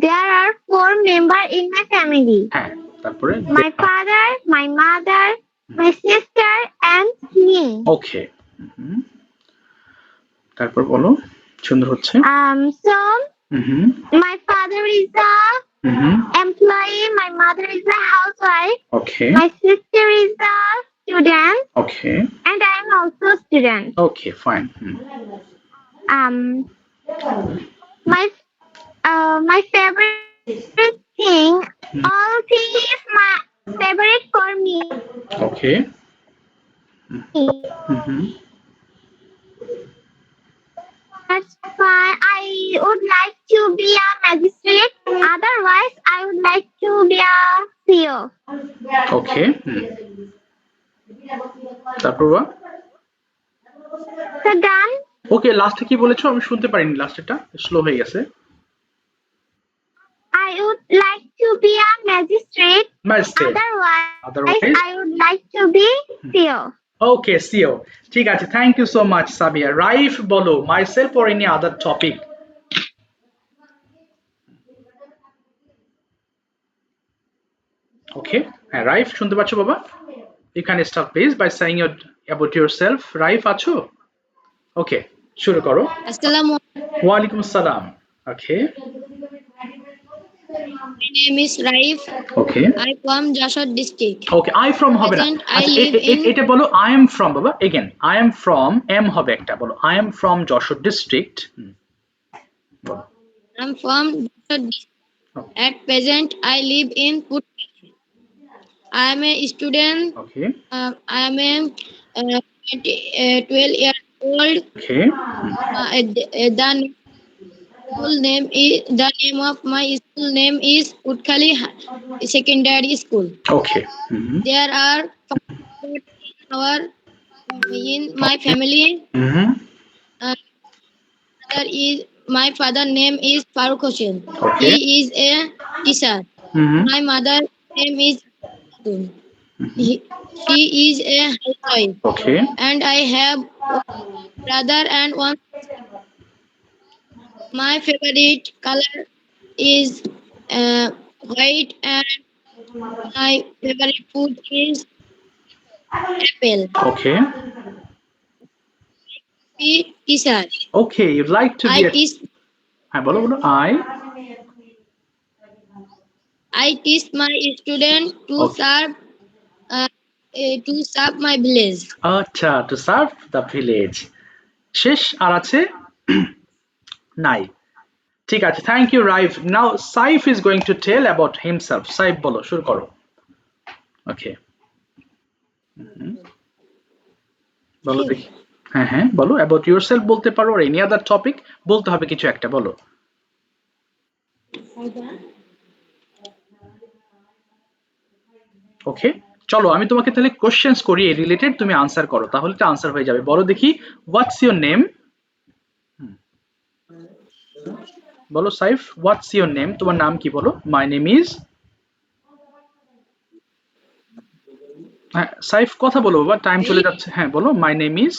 there are 4 members in my family. হ্যাঁ, তারপরে My father, my mother, my sister, and me. ওকে, তারপর বলো, সুন্দর হচ্ছে। So my father is a employee. My mother is a housewife. Okay, My sister is a student, okay, and I am also a student. Okay, fine. My favorite thing, all things is my favorite for me. Okay, That's why I would like to be a magistrate. Otherwise, I would like to be a CEO. ওকে, তারপর So done. ওকে, লাস্টে কি বলেছো আমি শুনতে পারিনি, লাস্টেরটা slow হয়ে গেছে। I would like to be a magistrate. Magistrate. Otherwise, I would like to be CEO. Okay, CEO, ঠিক আছে, thank you so much Sabia. Raif বলো, myself or any other topic? Okay, হ্যাঁ, রাইফ শুনতে পাচ্ছো বাবা? You can start please by saying about yourself. Raif আছো? Okay, শুরু করো। আসসালামু ওয়ালাইকুম আসসালাম। Okay, My name is Raif. Okay, I from Jashore district. Okay, I from হবে না, Present, I আচ্ছা, live in. এটা বলো, আই এম ফ্রম বাবা, again I am from, M হবে একটা, বলো I am from Jessore district. I'm from Jashore district. At present, I live in Putney. I am a student. Okay, I am a 12 years old. Okay, The name of my school name is Utkali Secondary School. Okay, There are 5 in my family. My father name is Farooq Hossain. Okay. He is a teacher. My mother name is she is a housewife. Okay. And I have one brother and one sister. My favorite color is white, and my favorite food is apple. Okay. Teacher. Okay, you'd like to I be a... teach হ্যাঁ, বলো বলো, I teach my student to Okay. serve my village. আচ্ছা, to serve the village. শেষ আর আছে? নাই। ঠিক আছে, thank you Raif. Now Saif is going to tell about himself. Saif বলো, শুরু করো। ওকে, বলো দেখি। হ্যাঁ হ্যাঁ বলো, অ্যাবাউট ইউরসেলফ বলতে পারো, আর এনি আদার টপিক বলতে হবে কিছু একটা, বলো। ওকে, চলো আমি তোমাকে তাহলে কোশ্চেন্স করি এই রিলেটেড, তুমি আনসার করো, তাহলে তো আনসার হয়ে যাবে। বলো দেখি, হোয়াটস ইউর নেম? বলো সাইফ, হোয়াটস ইউর নেম, তোমার নাম কি? বলো মাই নেম ইজ। হ্যাঁ সাইফ কথা বলো বাবা, টাইম চলে যাচ্ছে। হ্যাঁ বলো মাই নেম ইজ।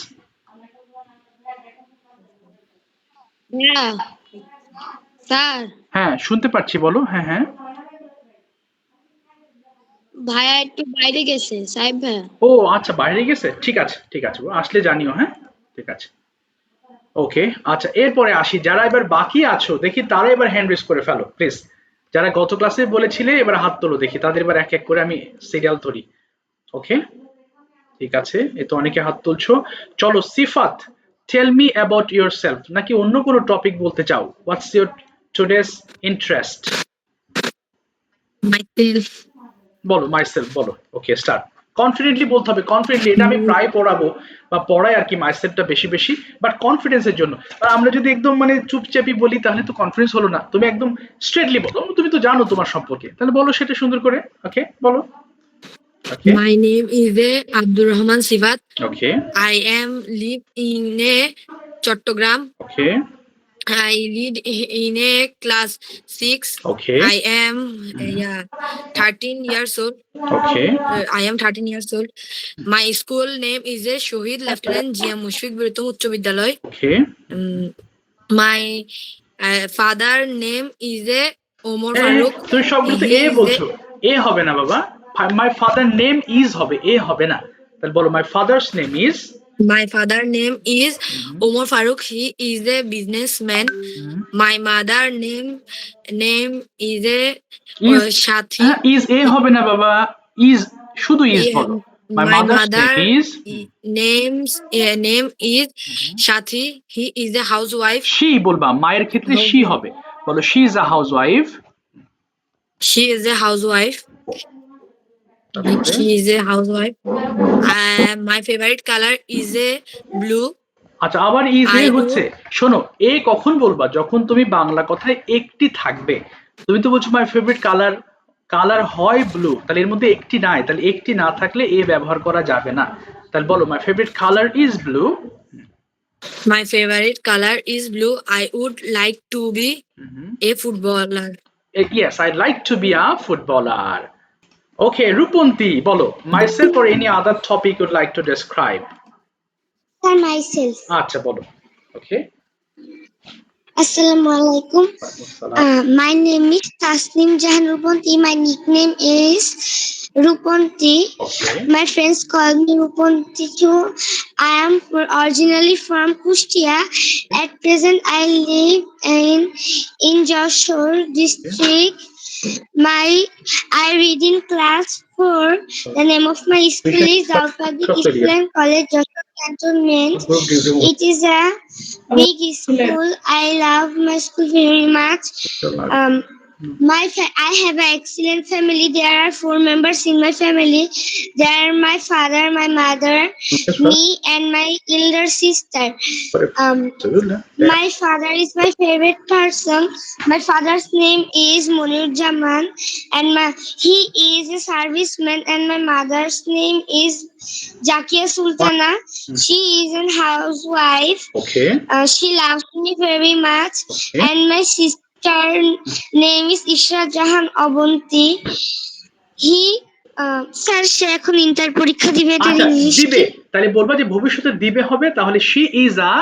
হ্যাঁ স্যার, হ্যাঁ শুনতে পাচ্ছি, বলো। হ্যাঁ হ্যাঁ। ভাইয়া একটু বাইরে গেছে সাহেব ভাইয়া। ও আচ্ছা, বাইরে গেছে, ঠিক আছে ঠিক আছে, ও আসলে জানিও। হ্যাঁ ঠিক আছে, ওকে। আচ্ছা এরপরে আসি, যারা এবার বাকি আছো দেখি তারা এবার হ্যান্ড রেজ করে ফেলো প্লিজ। যারা গত ক্লাসে বলেছিলে এবার হাত তোলো দেখি, তাদের এবার এক এক করে আমি সিরিয়াল ধরি। ওকে ঠিক আছে, এ তো অনেকে হাত তুলছো। চলো Sifat, tell me about your self, নাকি অন্য কোনো টপিক বলতে চাও? What's your today's interest? myself. বলো মাইসেলফ বলো। ওকে স্টার্ট, কনফিডেন্টলি বলতে হবে, কনফিডেন্টলি। এটা আমি প্রায় পড়াবো বা পড়াই আর কি মাইসেলফটা বেশি বেশি, বাট কনফিডেন্সের জন্য। আর আমরা যদি একদম মানে চুপচাপি বলি তাহলে তো কনফিডেন্স হলো না, তুমি একদম স্ট্রেটলি বলো, তুমি তো জানো তোমার সম্পর্কে, তাহলে বলো সেটা সুন্দর করে। ওকে বলো। ওকে My name is Abdul Rahman Sivat. Okay I am live in a Chattogram. Okay I read in a class 6. Okay I am 13 years old. Okay I am 13 years old. My school name is a Shohid Lieutenant G.M. Mushfiq Biritom Uchcho Bidyalay. Okay My father name is a Omar তুমি Farooq. সবগুলো তো He A is বলছো, এ হবে না বাবা। My father name is হবে, এ হবে না। তাহলে বলো মাই father's name is. My father name is Omar Farooq. He is a businessman. My mother name is a is, Shathi. হ্যাঁ ইজ এ হবে না বাবা, ইজ, শুধু ইজ বলো। মাই My mother's name mother is. name is Shathi. He is a housewife. She বলবা, মায়ের ক্ষেত্রে she হবে, বলো she is a house wife. She is a housewife. She is a housewife. My favorite color is a blue. আচ্ছা আবার is a I হচ্ছে, would শোনো এ কখন বলবা? যখন তুমি বাংলা কথায় একটি থাকবে। তুমি তো বলছো মাই ফেভারিট কালার, কালার হয় ব্লু, তাহলে এর মধ্যে একটি নাই, তাহলে একটি না থাকলে এ ব্যবহার করা যাবে না। তাহলে বলো my favourite colour is blue. My favorite color is blue. I would like to be a footballer. Yes, I'd like to be a footballer. Okay, Rupunti, bolo. Myself or any other topic you'd like to describe? Sir, myself. আচ্ছা বলো। Okay. Assalamu alaikum. Waalaikumsalam. My name is Tasnim Jahan Ruponti. My nickname is Ruponti. Okay. My friends call me Ruponti too. I am originally from Kustia. At present, I live in Joshore district. I read in class 4. The name of my school is Al Public School and College, Joshore Cantonment. It is a big school. I love my school very much. I have an excellent family. There are 4 members in my family. There are my father, my mother, me, and my elder sister. My father is my favorite person. My father's name is Munir Jaman, and he is a serviceman. And my mother's name is Jakia Sultana. She is a housewife. Okay. She loves me very much. Okay. And my sister name is Isra Jahan Abunti. He sir সে এখন inter পরীক্ষা দিবে, এটা আচ্ছা English দিবে, কি? তাহলে বলবা যে ভবিষ্যতে দিবে হবে, তাহলে she is a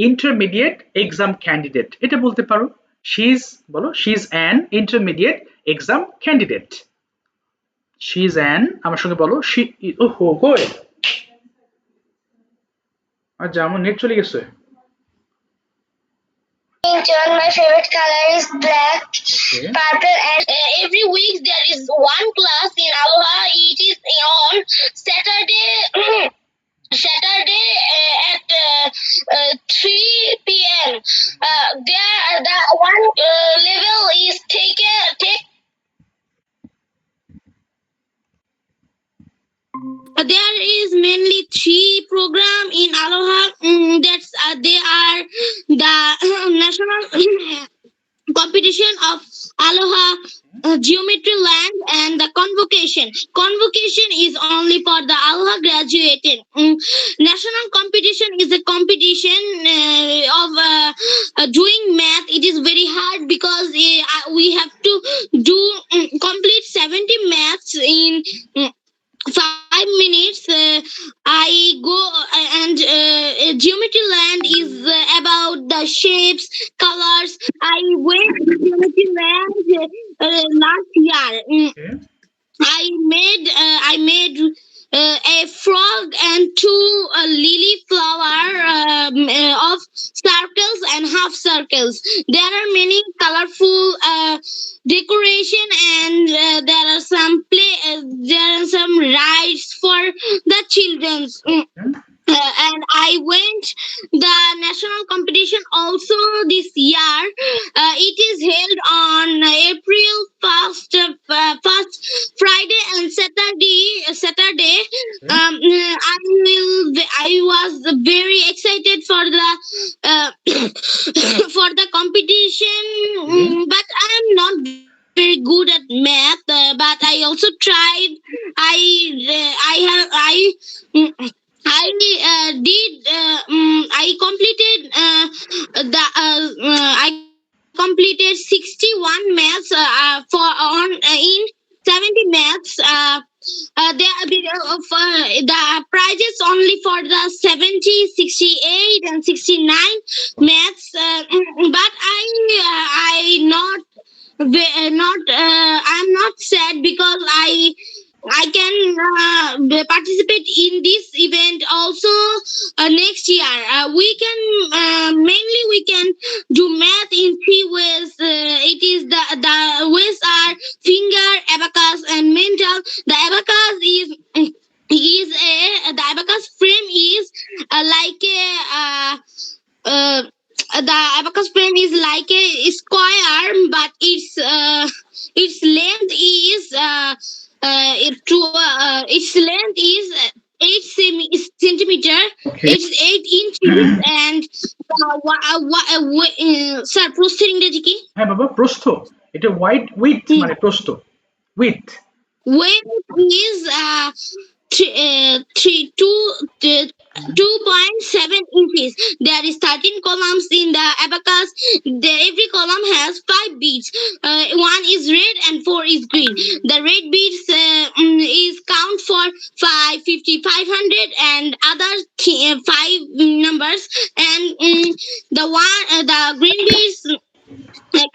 intermediate exam candidate, এটা বলতে পারো। শি ইজ, বলো she is an intermediate exam candidate. She is an, আমার সঙ্গে বলো শি। ওহো কই, আচ্ছা আমার নেট চলে গেছে। My favorite color is black, Okay. purple, and every week there is one class in Aloha. It is on Saturday. Saturday at 3 p.m. There, the one level is take. There is mainly 3 program in Aloha. That's they are the national competition of Aloha Geometry Land and the convocation. Convocation is only for the Aloha graduated. National competition is a competition of doing math. It is very hard because we have to do complete 70 maths in 5 minutes. I go and Geometry Land is about the shapes, colors. I went to Geometry Land last year. Okay. I made a frog and 2 lily flower of circles and half circles. There are many colorful decoration, and there are some rides for the childrens. And I went the national competition also this year. It is held on April 1st, first Friday and Saturday. I was very excited for the for the competition, but I am not very good at math. But I also tried. I completed I completed 61 maths for on in 70 maths. There are a bit of the prizes only for the 70, 68, and 69 maths. But I not I'm not sad because I can participate in this event also next year. We can do math in 3 ways. It is the ways are finger, abacus, and mental. The abacus the abacus frame is like a the abacus frame is like a square, but its length is its length is 8 centimeter. Okay. It's 8 inches, and sir, প্রস্থের ইংরেজি কি? হ্যাঁ বাবা, প্রস্থ। এটা width মানে প্রস্থ, width। Weight is three two 2.7 inches. There is 13 columns in the abacus. Every column has 5 beads. One is red and 4 is green. The red beads is count for 550, 500, and other 5 numbers. And the green beads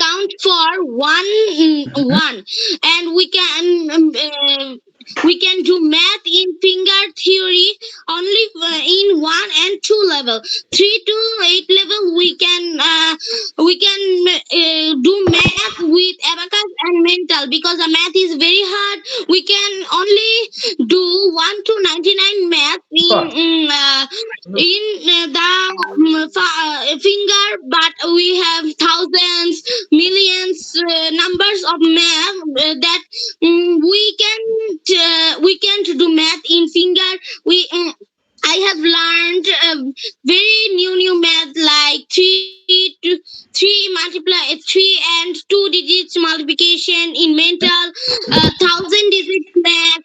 count for one, and we can do math in finger theory only in 1 and 2 level. 3 to 8 level we can do math with abacus and mental, because the math is very hard. We can only do 1 to 99 math in the finger, but we have thousands, millions numbers of math that we can't do math in finger. I have learned very new math like 3 and 2 digits multiplication in mental, 1,000 digit math,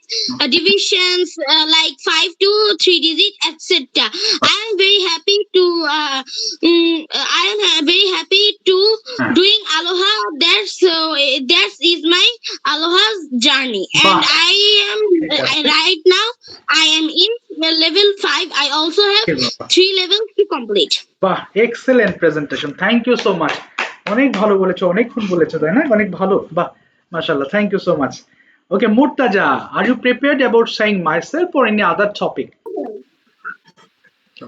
divisions like 5 to 3 digit, etc. I am very happy to doing Aloha. That is my Aloha's journey, and right now I am in level 5. I also have 3 levels to complete. বাহ, excellent presentation, thank you so much. অনেক ভালো বলেছো, অনেকক্ষণ বলেছো, তাই না? অনেক ভালো, বাহ, মাশাআল্লাহ, thank you so much. Okay Murtaza, are you prepared about saying myself or any other topic?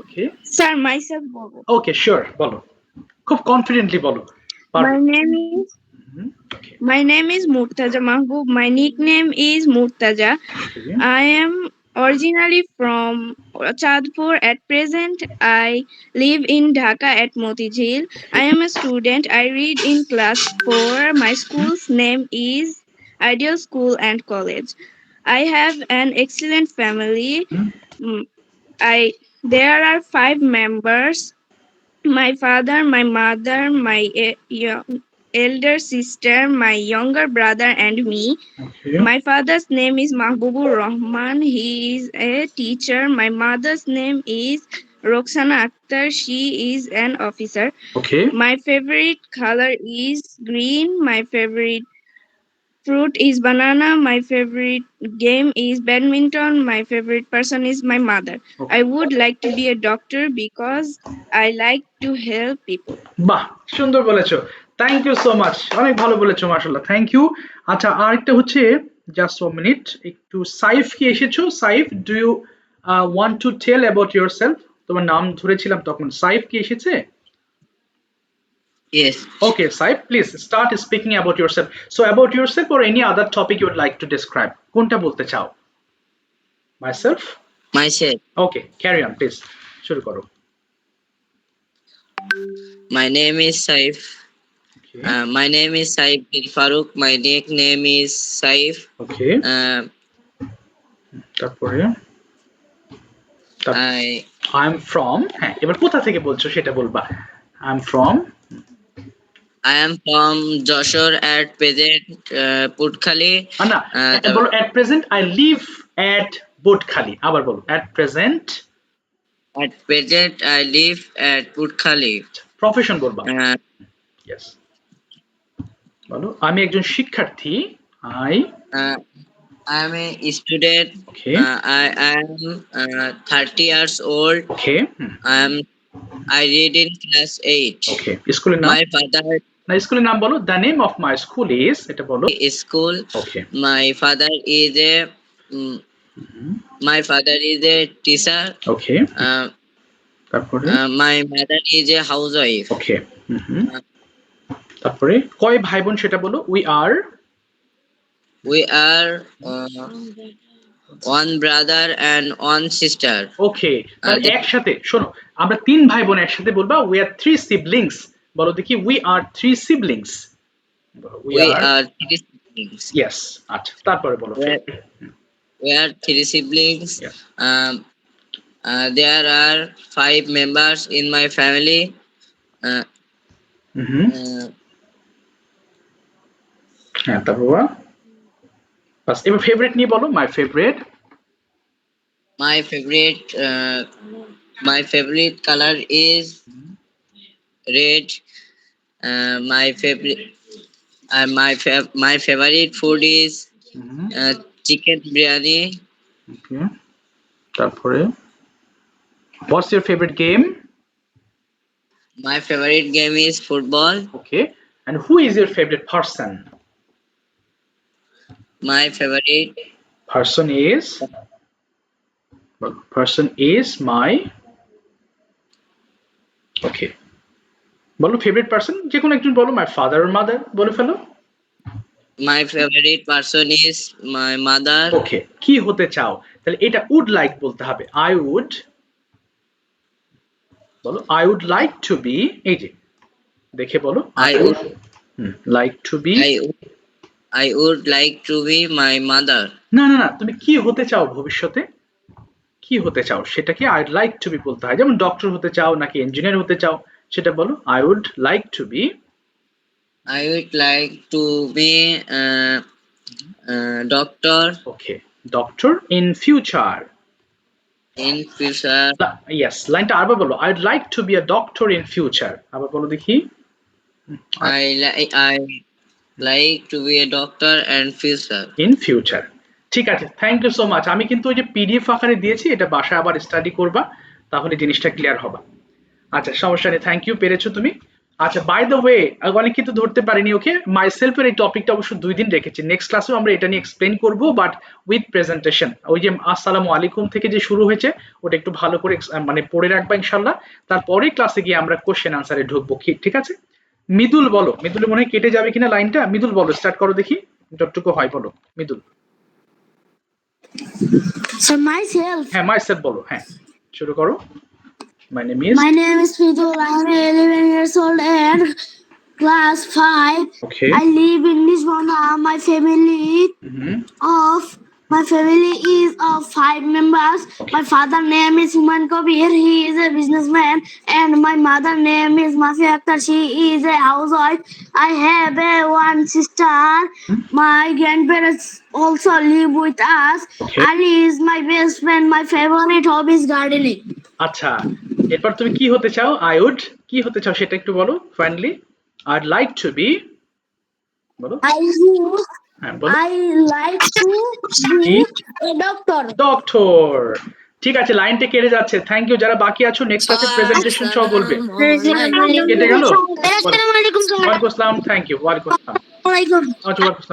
Okay Sir, myself. Okay sure, বলো, খুব কনফিডেন্টলি বলো। My name is Murtaza Mahbub. My nickname is Murtaza. I am originally from Chadpur. At present, I live in Dhaka at Motijheel. I am a student. I read in class 4. My school's name is Ideal School and College. I have an excellent family. Hmm? Mm, there are 5 members: my father, my mother, my elder sister, my younger brother, and me. Okay. My father's name is Mahbubur Rahman. He is a teacher. My mother's name is Roxana Akhtar. She is an officer. Okay. My favorite color is green. My favorite fruit is banana. My favorite game is badminton. My favorite person is my mother. Okay. I would like to be a doctor because I like to help people. বাহ, সুন্দর বলেছো। Thank you so much, অনেক ভালো বলেছো মাশাআল্লাহ, thank you. আচ্ছা, আরেকটা হচ্ছে, জাস্ট 1 মিনিট, একটু সাইফ কি এসেছো? Saif, do you want to tell about yourself? তোমার নাম ধরেছিলাম তখন। সাইফ কি এসেছে? Yes. Okay, Saif, please start speaking about yourself. So about yourself or any other topic you would like to describe. কোনটা বলতে চাও? Myself? Myself. Okay, carry on please. শুরু করো। My name is Saif. Okay. My name is Saif bin Farooq. My nickname is Saif. Okay. তারপরে I'm from, হ্যাঁ এবার কোথা থেকে বলছো সেটা বলবা। I am from Joshore at present, Putkhali. না, বলো at present I live at Putkhali। আবার বলো at present I live at Putkhali. Profession বলবা। Yes. বলো আমি একজন শিক্ষার্থী। I am a student. Okay. I am 30 years old. Okay. I read in class 8. Okay. স্কুলের নাম? My father. না, স্কুলের নাম বলো। The name of my school is, এটা বলো। School. Okay. My father is a teacher. Okay. তারপরে my mother is a housewife. Okay. তারপরে কয় ভাই বোন সেটা বলো। We are one brother and one sister. Okay. তাহলে একসাথে শোনো, আমরা 3 ভাই বোন একসাথে বলবা we are 3 siblings। বলো দেখি we are 3 siblings। We are 3 siblings. Yes. আচ্ছা, তারপরে বলো। We are 3 siblings. Yes. There are 5 members in my family. হ্যাঁ, তারপর বাস। এবার ফেভারিট নিয়ে বলো। My favorite color is red. My favorite food is chicken biryani. Okay. তারপরে what's your favorite game? My favorite game is football. Okay. And who is your favorite person? My favorite person is my, okay, বলো favourite person যে কোনো একজন বলো। My father or mother বলে ফেলো। My favorite person is my mother. ওকে, কি হতে চাও? তাহলে এটা would like বলতে হবে। I would, বলো I would like to be, এই যে দেখে বলো I would like to be, I would like to be my mother. না না না, তুমি কি হতে চাও ভবিষ্যতে? কি হতে চাও সেটাকে I'd like to be বলতে হয়। যেমন ডক্টর হতে চাও নাকি ইঞ্জিনিয়ার হতে চাও সেটা বলো I would like to be doctor. Okay, doctor in future. Yes, লাইনটা আবার বলো। I'd like to be a doctor in future। আবার বলো দেখি। I like to be a doctor and future. In future। ঠিক আছে, থ্যাংক ইউ সো মাচ। আমি কিন্তু ওই যে পিডিএফ আকারে দিয়েছি, এটা বাসায় আবার স্টাডি করবা, তাহলে জিনিসটা ক্লিয়ার হবে। আচ্ছা, সমস্যা নেই, থ্যাংক ইউ, পেরেছো তুমি। আচ্ছা, বাই দ্য ওয়ে, অনেক কিন্তু ধরতে পারিনি। ওকে, মাইসেলফ এর এই টপিকটা অবশ্য 2 দিন রেখেছি। নেক্সট ক্লাসেও আমরা এটা নিয়ে এক্সপ্লেইন করব, বাট উইথ প্রেজেন্টেশন। ওই যে আসসালামু আলাইকুম থেকে যে শুরু হয়েছে ওটা একটু ভালো করে মানে পড়ে রাখবা ইনশাআল্লাহ। তারপরে ক্লাসে গিয়ে আমরা কোশ্চেন আনসারে ঢুকবো। ঠিক আছে? মিদুল বলো। মিদুল মনে হয় কেটে যাবে কিনা লাইনটা। মিদুল বলো, স্টার্ট করো দেখি যতটুকু হয় বলো মিদুল। So myself. হ্যাঁ, মাইসেলফ বলো। হ্যাঁ, শুরু করো। My name is Midul. I am 11 years old and class 5. Okay. I live in Lisbon. My family of My family is of 5 members. My father name is Human Kabir. He is a businessman, and my mother name is Mafi Akhtar. She is a housewife. I have one sister. My grandparents also live with us. Okay. Ali is my best friend. My favorite hobby is gardening. আচ্ছা, এরপর তুমি কি হতে চাও? I would কি হতে চাও সেটা একটু বলো finally. I'd like to be, বলো। হ্যাঁ বলো। I like to be a doctor. Doctor. ঠিক আছে, লাইনটা কেটে যাচ্ছে। Thank you. যারা বাকি আছো নেক্সট আছে প্রেজেন্টেশন সহ বলবে। কেটে গেল? ওয়ালাইকুম আসসালাম, থ্যাংক ইউ। ওয়ালাইকুম আসসালাম। আচ্ছা, ওয়ালাইকুম আসসালাম।